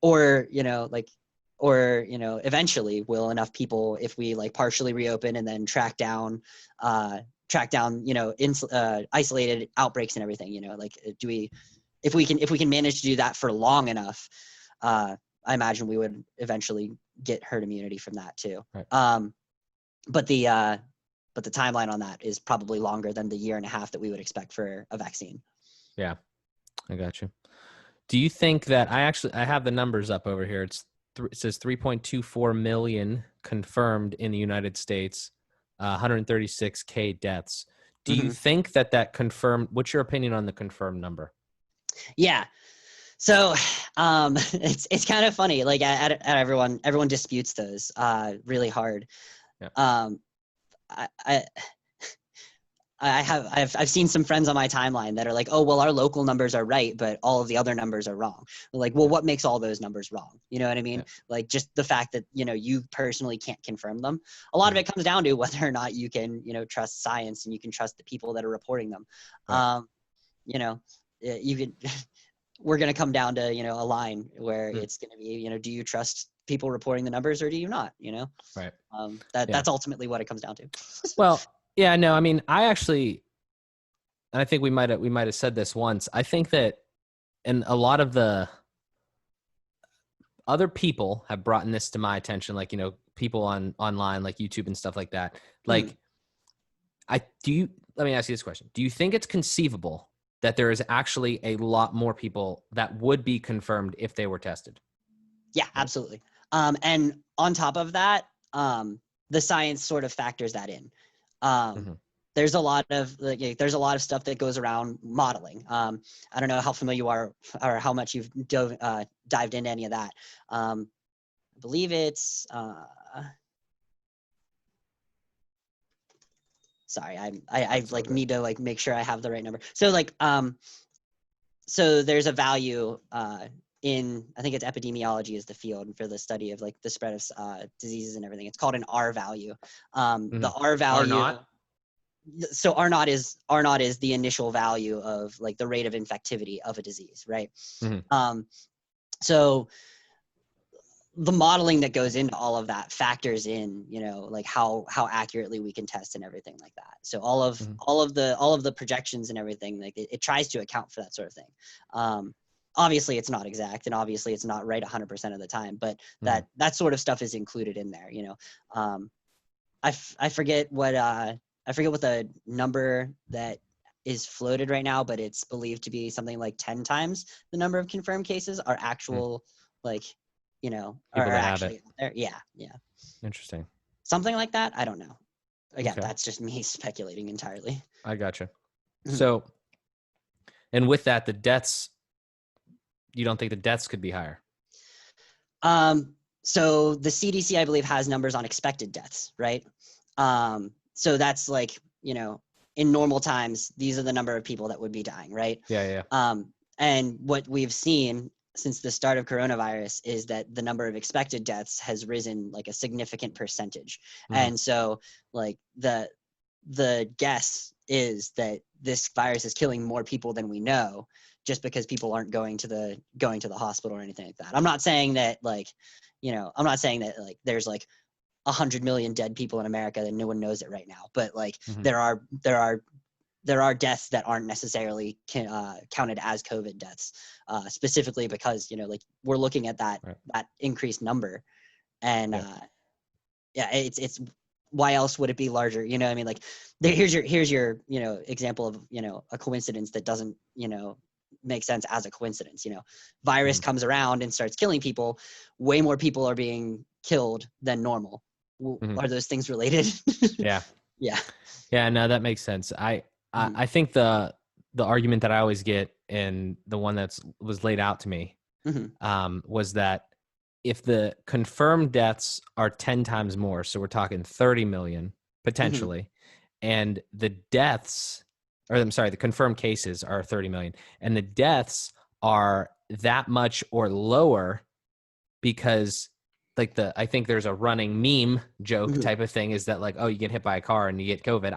Or, eventually will enough people, if we like partially reopen and then track down, isolated outbreaks and everything, if we can manage to do that for long enough, I imagine we would eventually get herd immunity from that too. Right. But the timeline on that is probably longer than the year and a half that we would expect for a vaccine. Yeah, I got you. Do you think that I have the numbers up over here? It says 3.24 million confirmed in the United States, 136K deaths. Do you think that confirmed? What's your opinion on the confirmed number? Yeah. So it's kind of funny. Like at everyone disputes those really hard. Yeah. I've seen some friends on my timeline that are like, oh, well, our local numbers are right, but all of the other numbers are wrong. Like, well, what makes all those numbers wrong? You know what I mean? Yeah. Like just the fact that, you personally can't confirm them. A lot of it comes down to whether or not you can, trust science and you can trust the people that are reporting them. Right. You can, we're going to come down to, a line where it's going to be, do you trust people reporting the numbers or do you not, Right. That's ultimately what it comes down to. Well, yeah, no, I mean, I think we might have said this once. I think that, and a lot of the other people have brought this to my attention, like, people online, like YouTube and stuff like that. Like, let me ask you this question. Do you think it's conceivable that there is actually a lot more people that would be confirmed if they were tested? Yeah, absolutely. And on top of that, the science sort of factors that in. There's a lot of stuff that goes around modeling. I don't know how familiar you are or how much you've dived into any of that. I believe it's sorry, I like need to like make sure I have the right number. So like so there's a value in, I think it's epidemiology is the field for the study of like the spread of diseases and everything. It's called an R value. The R value. R-naught? So R naught is the initial value of like the rate of infectivity of a disease, right? So the modeling that goes into all of that factors in, like how accurately we can test and everything like that. So all of the projections and everything, like it tries to account for that sort of thing. Obviously it's not exact and obviously it's not right 100% of the time, but that sort of stuff is included in there, I forget what the number that is floated right now, but it's believed to be something like 10 times the number of confirmed cases are actual, like, are actually out there. Yeah. Yeah. Interesting. Something like that. I don't know. Again, that's just me speculating entirely. I gotcha. So, and with that, the deaths, you don't think the deaths could be higher? So the CDC, I believe, has numbers on expected deaths, right? So that's like, in normal times, these are the number of people that would be dying, right? Yeah. And what we've seen since the start of coronavirus is that the number of expected deaths has risen like a significant percentage. And so like the guess is that this virus is killing more people than we know, just because people aren't going to the hospital or anything like that. I'm not saying that like, there's like 100 million dead people in America and no one knows it right now, but like there are deaths that aren't necessarily counted as COVID deaths, specifically because, like we're looking at that increased number, and it's why else would it be larger? You know what I mean? Like here's your example of, a coincidence that doesn't, make sense as a coincidence. Virus comes around and starts killing people. Way more people are being killed than normal. Are those things related? Yeah. Yeah, no, that makes sense. I think the argument that I always get, and the one was laid out to me, was that if the confirmed deaths are 10 times more, so we're talking 30 million potentially, and the confirmed cases are 30 million, and the deaths are that much or lower because I think there's a running meme joke Mhm. type of thing is that like, oh, you get hit by a car and you get COVID.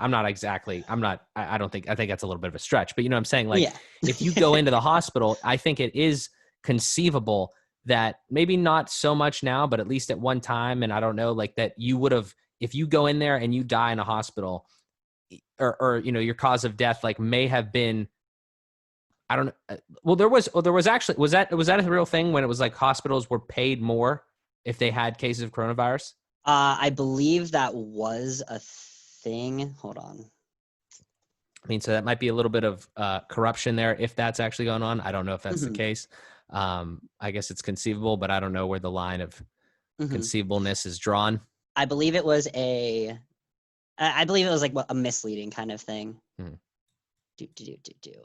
I don't think, I think that's a little bit of a stretch, but you know what I'm saying? Like Yeah. if you go into the hospital, I think it is conceivable that maybe not so much now, but at least at one time, and I don't know, like that you would have, if you go in there and you die in a hospital or, you know, your cause of death, like may have been, I don't know. Well, there was actually, was that a real thing when it was like hospitals were paid more if they had cases of coronavirus? I believe that was a thing. Hold on. I mean, so that might be a little bit of corruption there if that's actually going on. I don't know if that's the Hmm. case. I guess it's conceivable, but I don't know where the line of Hmm. conceivableness is drawn. I believe it was a. I believe it was like a misleading kind of thing. Hmm. Do do do do do.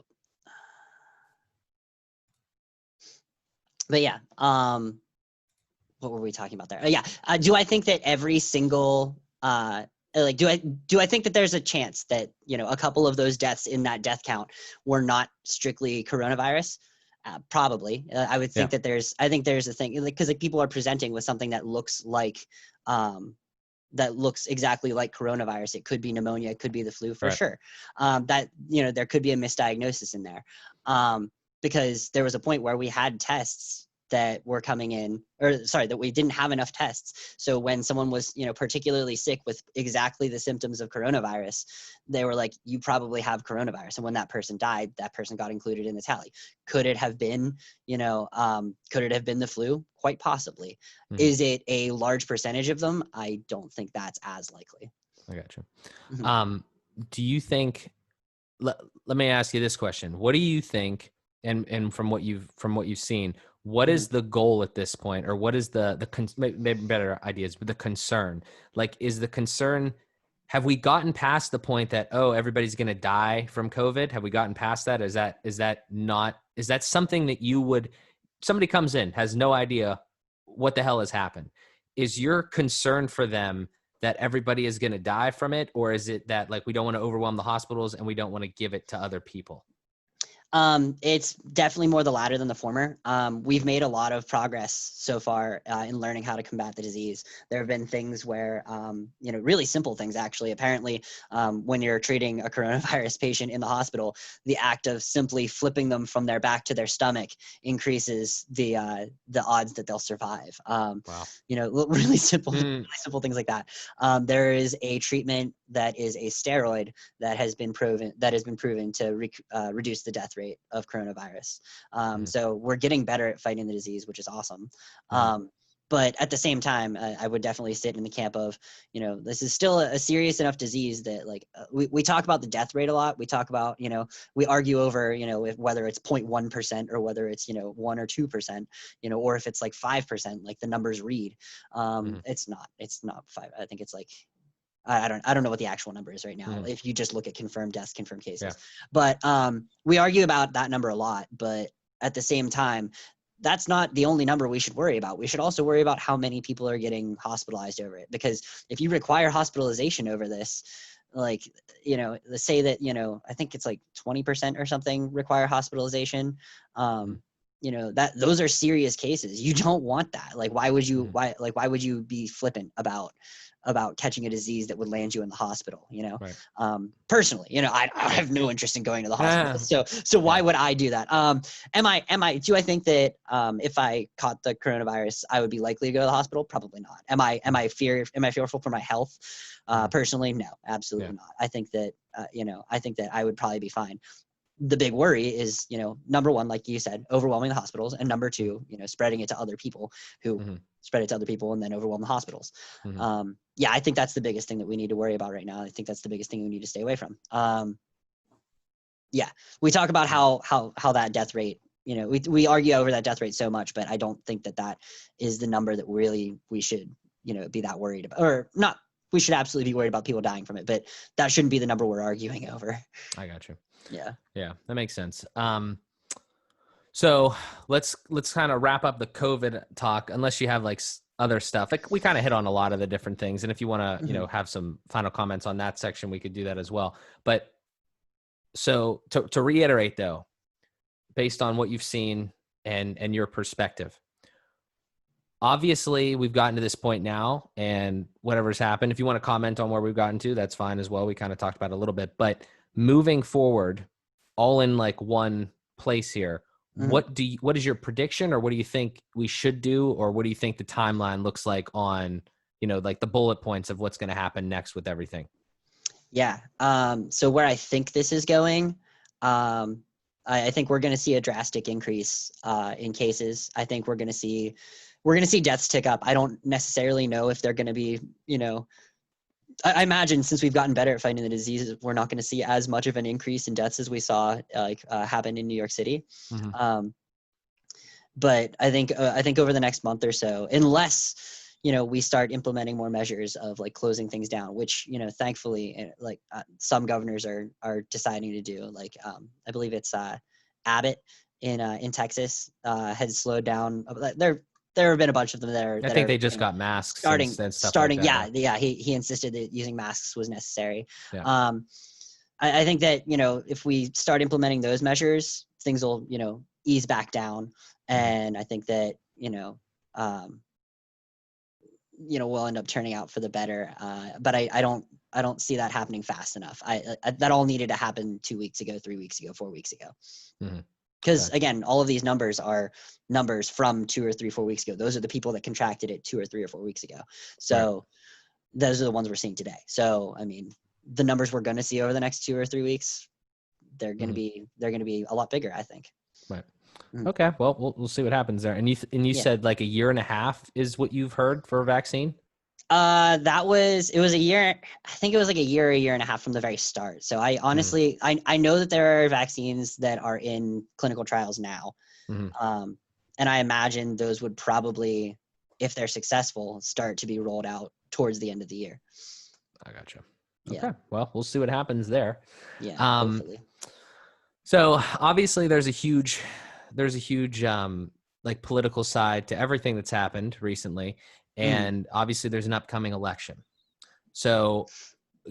But yeah, what were we talking about there? Yeah, do I think that every single like do I think that there's a chance that a couple of those deaths in that death count were not strictly coronavirus? Probably. I would Yeah, think that I think there's a thing because like people are presenting with something that looks like that looks exactly like coronavirus. It could be pneumonia, it could be the flu for right. sure. That there could be a misdiagnosis in there, because there was a point where we had tests that were coming in, or sorry, that we didn't have enough tests. So when someone was particularly sick with exactly the symptoms of coronavirus, they were like, you probably have coronavirus. And when that person died, that person got included in the tally. Could it have been could it have been the flu? Quite possibly. Hmm. Is it a large percentage of them? I don't think that's as likely. I got you. Mhm. Um, do you think? Let me ask you this question: what do you think? And from what you've seen, what Mhm. is the goal at this point, or what is maybe better ideas, but the concern? Like, is the concern? Have we gotten past the point that, oh, everybody's going to die from COVID? Have we gotten past that? Is that something that you would, somebody comes in, has no idea what the hell has happened? Is your concern for them that everybody is going to die from it? Or is it that like we don't want to overwhelm the hospitals and we don't want to give it to other people? It's definitely more the latter than the former. We've made a lot of progress so far in learning how to combat the disease. There have been things where, really simple things actually. Apparently, when you're treating a coronavirus patient in the hospital, the act of simply flipping them from their back to their stomach increases the odds that they'll survive. Wow. Really Mm, simple things like that. There is a treatment that is a steroid that has been proven to reduce the death rate of coronavirus. mm, So we're getting better at fighting the disease, which is awesome. mm, But at the same time, I would definitely sit in the camp of, this is still a serious enough disease that like we talk about the death rate a lot. We talk about, we argue over, whether it's 0.1% or whether it's, 1 or 2%, or if it's like 5%, like the numbers read. mm, It's not five. I think it's like I don't know what the actual number is right now. mm, If you just look at confirmed deaths, confirmed yeah. cases, but we argue about that number a lot. But at the same time, that's not the only number we should worry about. We should also worry about how many people are getting hospitalized over it. Because if you require hospitalization over this, like let's say that I think it's like 20% or something require hospitalization. Mm, That those are serious cases. You don't want that. Like mm, why would you be flippant about catching a disease that would land you in the hospital, right. personally, I Yeah. have no interest in going to the hospital. Ah, So why yeah. would I do that? Do I think that, if I caught the coronavirus, I would be likely to go to the hospital? Probably not. Am I fearful for my health? Mm, Personally, no, yeah. absolutely not. I think that I would probably be fine. The big worry is, number one, like you said, overwhelming the hospitals, and number Mm, two, spreading it to other people who mm, spread it to other people and then overwhelm the hospitals. mm, Yeah, I think that's the biggest thing that we need to worry about right now. I think that's the biggest thing we need to stay away from. Yeah, we talk about mm. how that death rate, we argue over that death rate so much, but I don't think that is the number that really we should, be that worried about, or not. We should absolutely be worried about people dying from it, but that shouldn't be the number we're arguing over. I got you. Yeah. Yeah, that makes sense. So let's kind of wrap up the COVID talk, unless you have like other stuff. Like we kind of hit on a lot of the different things, and if you want to, Hmm. have some final comments on that section, we could do that as well. But so to reiterate, though, based on what you've seen and your perspective, obviously we've gotten to this point now, and whatever's happened, if you want to comment on where we've gotten to, that's fine as well. We kind of talked about it a little bit, but moving forward, all in like one place here, Mhm. what is your prediction, or what do you think we should do, or what do you think the timeline looks like on, like the bullet points of what's going to happen next with everything? Yeah. So where I think this is going, I think we're going to see a drastic increase in cases. I think we're going to see deaths tick up. I don't necessarily know if they're going to be, I imagine since we've gotten better at fighting the disease, we're not going to see as much of an increase in deaths as we saw happen in New York City. Mm-hmm. But I think over the next month or so, unless we start implementing more measures of like closing things down, which thankfully some governors are deciding to do. Like I believe it's Abbott in Texas has slowed down. There have been a bunch of them that I are think they just got masks and stuff like starting. that. Yeah, he insisted that using masks was necessary. Yeah. I think that if we start implementing those measures, things will ease back down, and I think that will end up turning out for the better. But I don't see that happening fast enough. That all needed to happen 2 weeks ago, 3 weeks ago, 4 weeks ago. Because again, all of these numbers are numbers from 2 or 3, 4 weeks ago. Those are the people that contracted it 2 or 3 or 4 weeks ago. So those are the ones we're seeing today. So I mean, the numbers we're going to see over the next 2 or 3 weeks, they're going to be a lot bigger, I think. Right. Okay. Well, we'll see what happens there. And you said like a year and a half is what you've heard for a vaccine? It was a year. I think it was like a year and a half from the very start. So I honestly, I know that there are vaccines that are in clinical trials now. And I imagine those would probably, if they're successful, start to be rolled out towards the end of the year. I gotcha. Yeah. Okay. Well, we'll see what happens there. Yeah. Hopefully. So obviously there's a huge like political side to everything that's happened recently. And obviously there's an upcoming election. So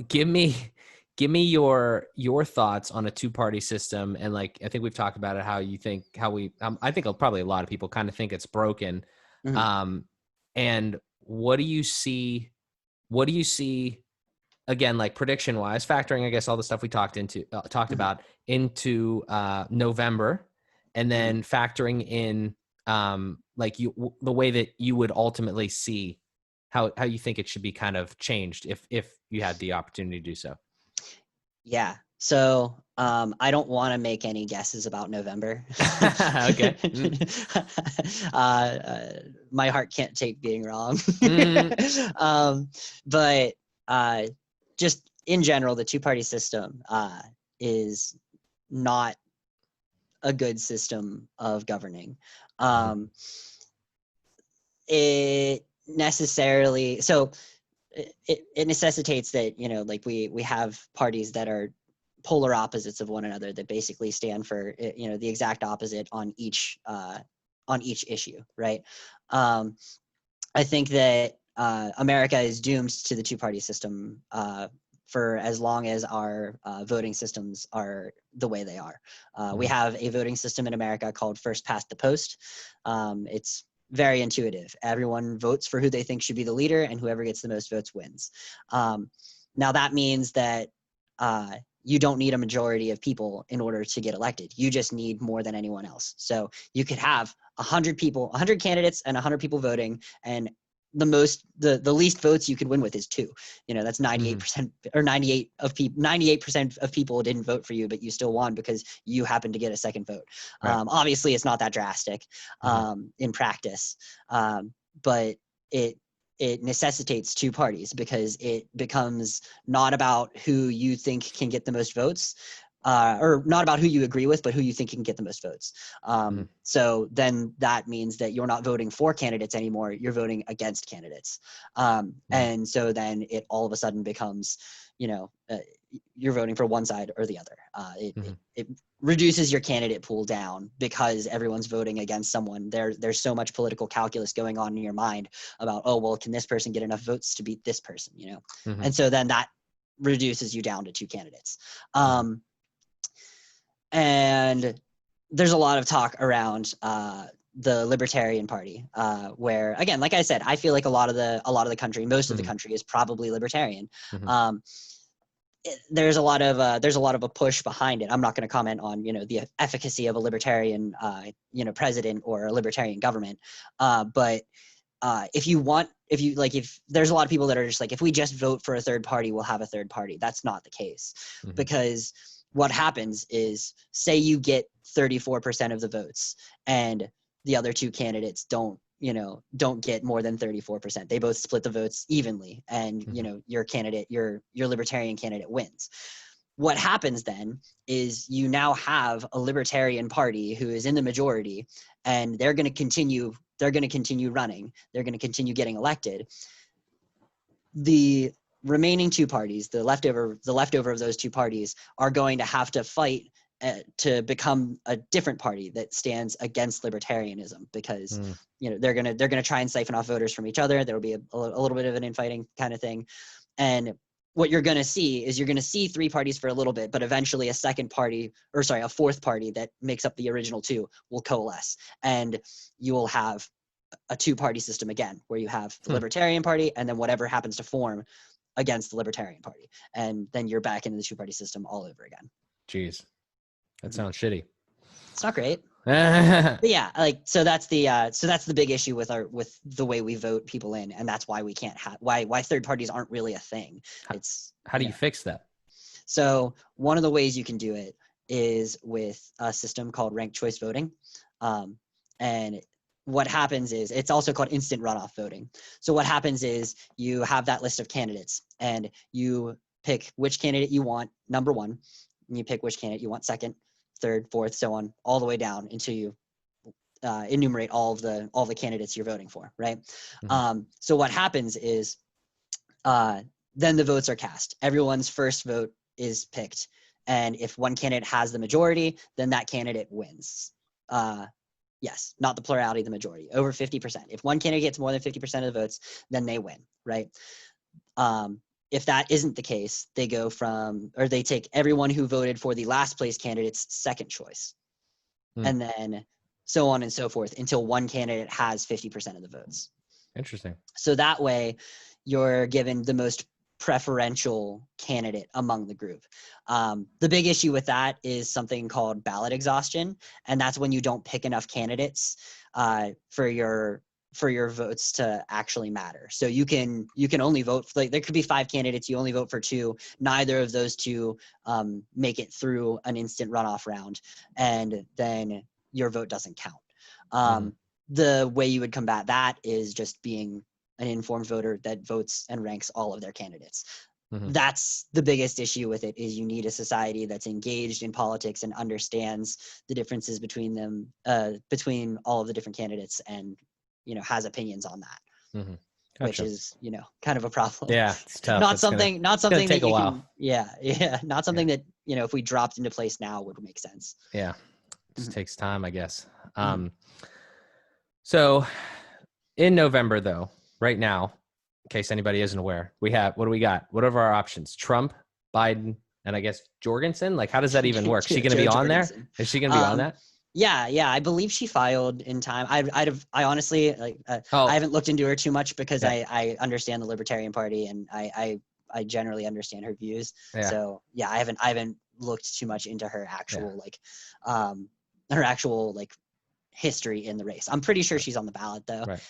give me your thoughts on a two-party system. And like, I think we've talked about it, I think probably a lot of people kind of think it's broken. And what do you see again, like prediction wise, factoring, I guess, all the stuff we talked about into November, and then factoring in the way that you would ultimately see how you think it should be kind of changed if you had the opportunity to do so. Yeah. So I don't want to make any guesses about November. Okay. My heart can't take being wrong. But just in general, the two-party system is not a good system of governing. It necessitates that like we have parties that are polar opposites of one another that basically stand for the exact opposite on each issue, right? I think that America is doomed to the two-party system for as long as our voting systems are the way they are. We have a voting system in America called first past the post. It's very intuitive. Everyone votes for who they think should be the leader, and whoever gets the most votes wins. Now that means that you don't need a majority of people in order to get elected. You just need more than anyone else. So you could have 100 candidates and 100 people voting, and the least votes you could win with is 2. That's 98% or 98% of people didn't vote for you, but you still won because you happened to get a second vote. Right. Obviously it's not that drastic in practice, but it necessitates two parties because it becomes not about who you think can get the most votes, or not about who you agree with, but who you think can get the most votes. So then that means that you're not voting for candidates anymore. You're voting against candidates. And so then it all of a sudden becomes, you're voting for one side or the other. It reduces your candidate pool down because everyone's voting against someone. There's so much political calculus going on in your mind about, oh, well, can this person get enough votes to beat this person, And so then that reduces you down to 2 candidates. And there's a lot of talk around the Libertarian Party, where, again, like I said, I feel like a lot of the country, most of the country, is probably libertarian. There's a lot of a push behind it. I'm not going to comment on the efficacy of a libertarian president or a libertarian government, but if there's a lot of people that are just like, if we just vote for a third party, we'll have a third party. That's not the case, because what happens is, say you get 34% of the votes and the other two candidates don't get more than 34%. They both split the votes evenly, and your candidate, your libertarian candidate, wins. What happens then is you now have a libertarian party who is in the majority, and they're going to continue running. They're going to continue getting elected. The remaining two parties, the leftover of those two parties, are going to have to fight to become a different party that stands against libertarianism, because they're gonna try and siphon off voters from each other. There will be a little bit of an infighting kind of thing, and what you're going to see is three parties for a little bit, but eventually a fourth party that makes up the original two will coalesce, and you will have a two-party system again, where you have the Libertarian Party and then whatever happens to form against the Libertarian Party, and then you're back into the two-party system all over again. Jeez, that sounds shitty. It's not great. But yeah, so that's the big issue with the way we vote people in, and that's why we can't why third parties aren't really a thing. How do you fix that? So one of the ways you can do it is with a system called ranked choice voting, and what happens is, it's also called instant runoff voting. So what happens is, you have that list of candidates, and you pick which candidate you want number one, and you pick which candidate you want second, third, fourth, so on, all the way down until you enumerate all the candidates you're voting for, right? So what happens is, then the votes are cast. Everyone's first vote is picked, and if one candidate has the majority, then that candidate wins. Yes, not the plurality, the majority, over 50%. If one candidate gets more than 50% of the votes, then they win, right? If that isn't the case, they take everyone who voted for the last place candidate's second choice, and then so on and so forth until one candidate has 50% of the votes. Interesting. So that way, you're given the most preferential candidate among the group. The big issue with that is something called ballot exhaustion, and that's when you don't pick enough candidates for your votes to actually matter. So you can only vote for, there could be 5 candidates, you only vote for 2. Neither of those 2 make it through an instant runoff round, and then your vote doesn't count. The way you would combat that is just being an informed voter that votes and ranks all of their candidates. That's the biggest issue with it, is you need a society that's engaged in politics and understands the differences between them, between all of the different candidates, and has opinions on that. Gotcha. Which is kind of a problem. Yeah, it's tough. Not something that you while. can. Not something that if we dropped into place now would make sense. Yeah, it just takes time, I guess. So in November, though, right now, in case anybody isn't aware, what do we got? What are our options? Trump, Biden, and I guess Jorgensen? Like, how does that even work? Is she going to be on there? Is she going to be on that? Yeah, I believe she filed in time. I honestly, I haven't looked into her too much, because I understand the Libertarian Party, and I generally understand her views. So I haven't looked too much into her actual history in the race. I'm pretty sure she's on the ballot, though. Right.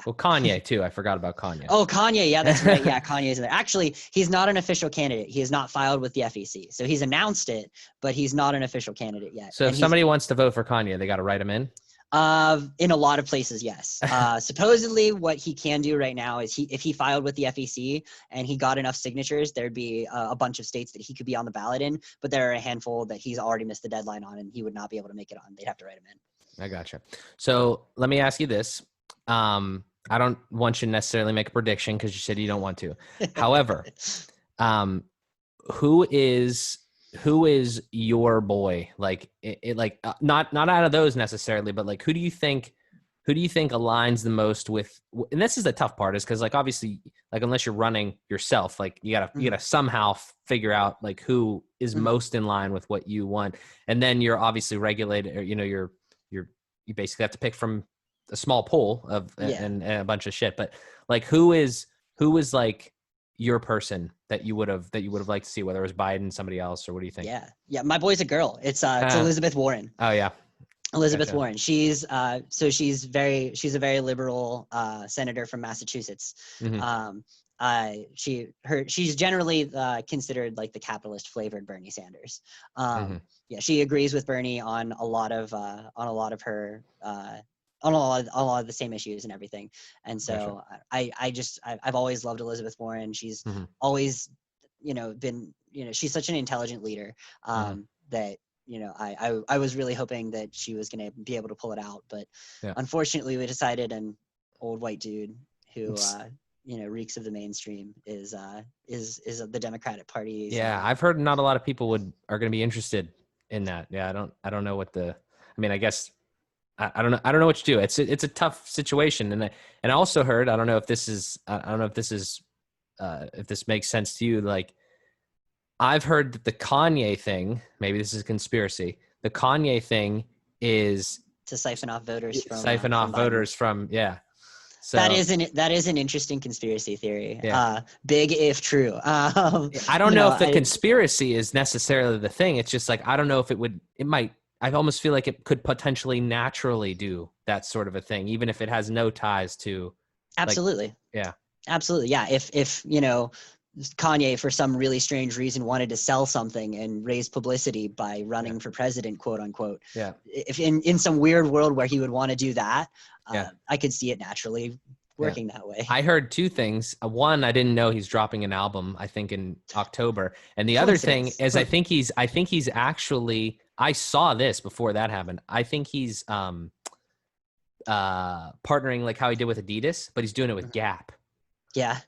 Well, Kanye too. I forgot about Kanye. Oh, Kanye. Yeah, that's right. Yeah, Kanye's in there. Actually, he's not an official candidate. He has not filed with the FEC. So he's announced it, but he's not an official candidate yet. So if somebody wants to vote for Kanye, they got to write him in? In a lot of places, yes. Supposedly what he can do right now is, if he filed with the FEC and he got enough signatures, there'd be a bunch of states that he could be on the ballot in, but there are a handful that he's already missed the deadline on, and he would not be able to make it on. They'd have to write him in. I gotcha. So let me ask you this. I don't want you to necessarily make a prediction, because you said you don't want to. However, who is your boy? Like, not out of those necessarily, but like, who do you think aligns the most with? And this is the tough part, is because, like, obviously, like, unless you're running yourself, like, you gotta somehow figure out like who is most in line with what you want, and then you're obviously regulated, or you basically have to pick from a small pool of Yeah. and a bunch of shit. But like, who is like your person that you would have liked to see, whether it was Biden, somebody else, or what do you think? Yeah. My boy's a girl. It's Uh, Elizabeth Warren. oh yeah. Elizabeth Gotcha. Warren. She's she's a very liberal senator from Massachusetts. Mm-hmm. She's generally considered like the capitalist flavored Bernie Sanders. Mm-hmm. Yeah, she agrees with Bernie on a lot of her on a lot of the same issues and everything. And so I've always loved Elizabeth Warren. She's Mm-hmm. always been she's such an intelligent leader Mm-hmm. that I was really hoping that she was going to be able to pull it out, but Yeah. unfortunately we decided an old white dude who reeks of the mainstream is the Democratic Party. Yeah, I've heard not a lot of people are going to be interested in that. Yeah, I don't know what I mean, I guess I don't know. I don't know what to do. It's a tough situation, and I also heard. I don't know if this is. I don't know if this is. If this makes sense to you. Like, I've heard that the Kanye thing. Maybe this is a conspiracy. The Kanye thing is to siphon off voters from voters from. Yeah. So that is an interesting conspiracy theory. Yeah. Big if true. I don't know if the conspiracy is necessarily the thing. It's just like I don't know if it might. I almost feel like it could potentially naturally do that sort of a thing, even if it has no ties to. Absolutely. Like, yeah. Absolutely. Yeah. If Kanye, for some really strange reason, wanted to sell something and raise publicity by running for president, quote unquote. Yeah. If in some weird world where he would want to do that, I could see it naturally working that way. I heard two things. One, I didn't know he's dropping an album, I think in October. And the other thing is I think he's actually, I saw this before that happened. I think he's partnering like how he did with Adidas, but he's doing it with Gap. Yeah.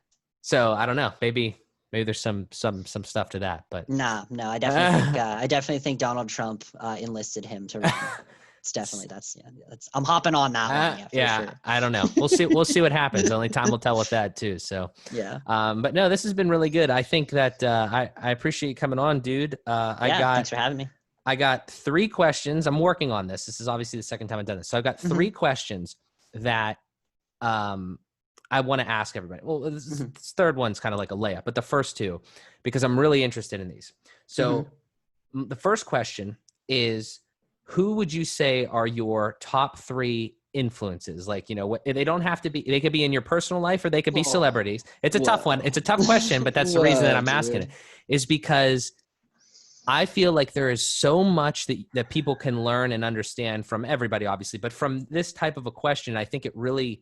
So I don't know. Maybe there's some stuff to that, but no, I definitely think Donald Trump enlisted him to run. It's definitely that's I'm hopping on that one. Yeah, for sure. I don't know. We'll see what happens. Only time will tell with that too. So yeah. But no, this has been really good. I think that I appreciate you coming on, dude. Thanks for having me. I got 3 questions. I'm working on this. This is obviously the second time I've done this. So I've got 3 questions that I want to ask everybody. Well, this third one's kind of like a layup, but the first 2, because I'm really interested in these. So the first question is, who would you say are your top 3 influences? Like, they don't have to be, they could be in your personal life or they could be celebrities. It's a tough one. It's a tough question, but that's the reason that I'm asking it, is because I feel like there is so much that people can learn and understand from everybody, obviously, but from this type of a question, I think it really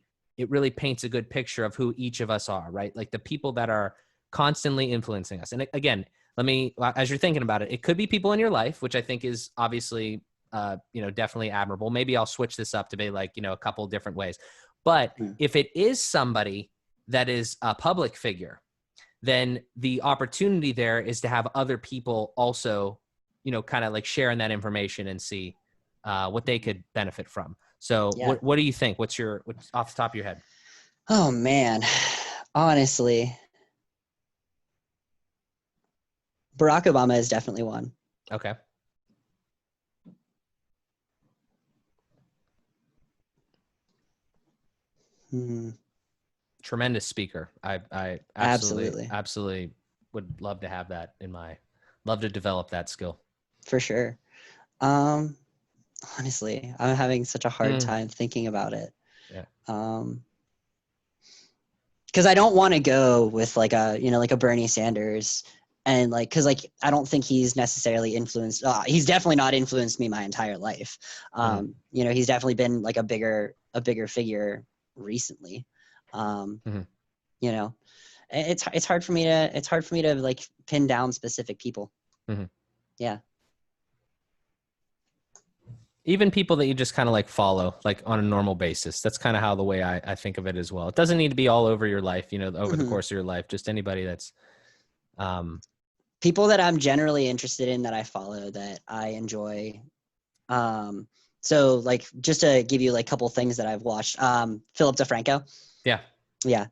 paints a good picture of who each of us are, right? Like the people that are constantly influencing us. And again, as you're thinking about it, it could be people in your life, which I think is obviously, definitely admirable. Maybe I'll switch this up to be like, a couple different ways. But if it is somebody that is a public figure, then the opportunity there is to have other people also, kind of like sharing that information and see what they could benefit from. So what do you think? What's off the top of your head? Oh man, honestly, Barack Obama is definitely one. Okay. Tremendous speaker. I absolutely would love to have that love to develop that skill. For sure. Honestly, I'm having such a hard time thinking about it. Yeah. Because I don't want to go with like a Bernie Sanders, and because I don't think he's necessarily influenced. He's definitely not influenced me my entire life. He's definitely been like a bigger figure recently. It's hard for me to like pin down specific people. Yeah. Even people that you just kind of like follow, like on a normal basis. That's kind of how the way I think of it as well. It doesn't need to be all over your life, over the course of your life. Just anybody that's people that I'm generally interested in, that I follow, that I enjoy. So like, just to give you like a couple things that I've watched, Philip DeFranco. Yeah.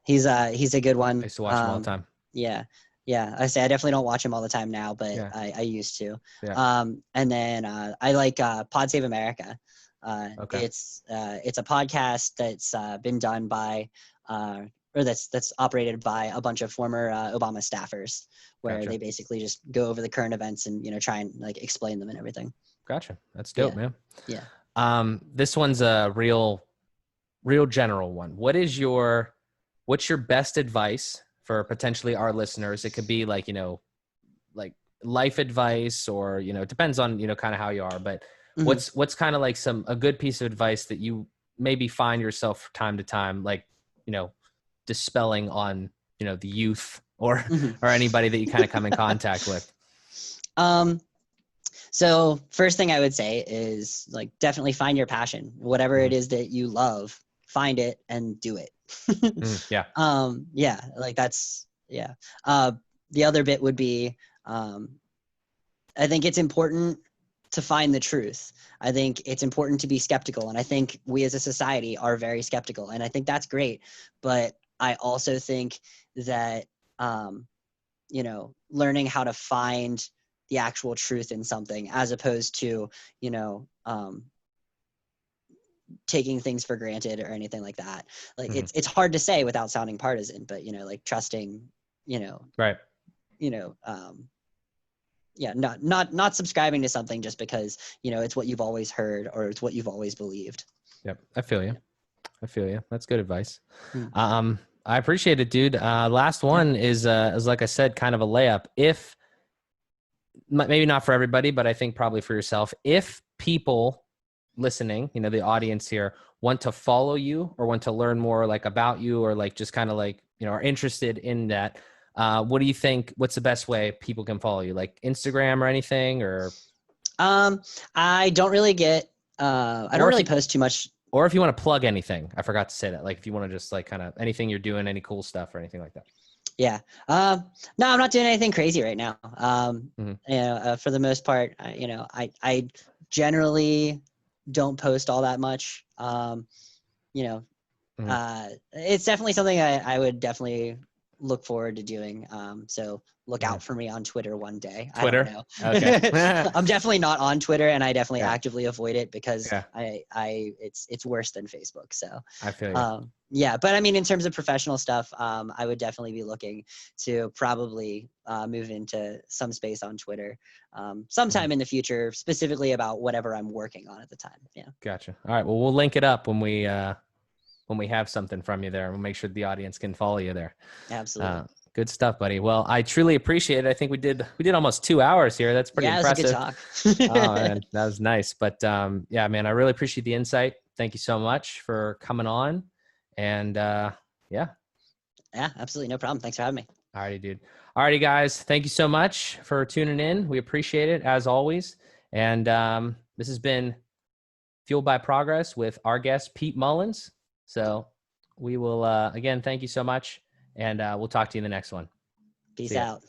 He's a good one. I used to watch him all the time. Yeah. I definitely don't watch him all the time now, but I used to. Yeah. And then I like Pod Save America. Okay. It's a podcast that's been done by or that's operated by a bunch of former Obama staffers, where Gotcha. they basically just go over the current events and try and like explain them and everything. Gotcha. That's dope, Yeah, man. yeah. This one's a real general one. What's your best advice for potentially our listeners? It could be like, like life advice, or, it depends on, kind of how you are, but Hmm. what's kind of like a good piece of advice that you maybe find yourself from time to time, like, dispelling on, the youth or, Hmm. or anybody that you kind of come in contact with? Um, so first thing I would say is like definitely find your passion, whatever Mm-hmm. it is that you love, find it and do it. Yeah. Yeah, like that's yeah. Uh, the other bit would be um, I think it's important to find the truth. I think it's important to be skeptical. And I think we as a society are very skeptical. And I think that's great. But I also think that, um, learning how to find the actual truth in something as opposed to, you know, um, taking things for granted or anything like that. Like Mm-hmm. it's hard to say without sounding partisan, but, like trusting, you know, Right. you know, yeah, not subscribing to something just because it's what you've always heard or it's what you've always believed. Yep. I feel you. Yeah. I feel you. That's good advice. Hmm. I appreciate it, dude. Last Yeah. one is like I said, kind of a layup. If maybe not for everybody, but I think probably for yourself, if people listening, the audience here, want to follow you or want to learn more like about you, or like just kind of like, are interested in that, what do you think? What's the best way people can follow you? Like Instagram or anything, or Um, I don't really get. I don't or if really you post too much. or if you want to plug anything, I forgot to say that. Like if you want to just like kind of anything you're doing, any cool stuff or anything like that. Yeah. No, I'm not doing anything crazy right now. Mm-hmm. For the most part, I generally don't post all that much. You know, Mm-hmm. it's definitely something I would definitely look forward to doing. So look Mm-hmm. out for me on Twitter one day. I don't Twitter. know. Okay. I'm definitely not on Twitter, and I definitely Yeah. actively avoid it because Yeah. it's worse than Facebook. So, I feel you. yeah. But I mean, in terms of professional stuff, I would definitely be looking to probably move into some space on Twitter Mm-hmm. sometime in the future, specifically about whatever I'm working on at the time. Yeah. Gotcha. All right. Well, we'll link it up when we have something from you there. We'll make sure the audience can follow you there. Absolutely. Good stuff, buddy. Well, I truly appreciate it. I think we did almost 2 hours here. That's pretty Yeah, it was a good impressive. talk. Oh man, that was nice. But yeah, man, I really appreciate the insight. Thank you so much for coming on. And yeah. Yeah, absolutely. No problem. Thanks for having me. Alrighty, dude. Alrighty, guys. Thank you so much for tuning in. We appreciate it as always. And this has been Fueled by Progress with our guest, Pete Mullins. So we will, again, thank you so much. And we'll talk to you in the next one. Peace See ya. out.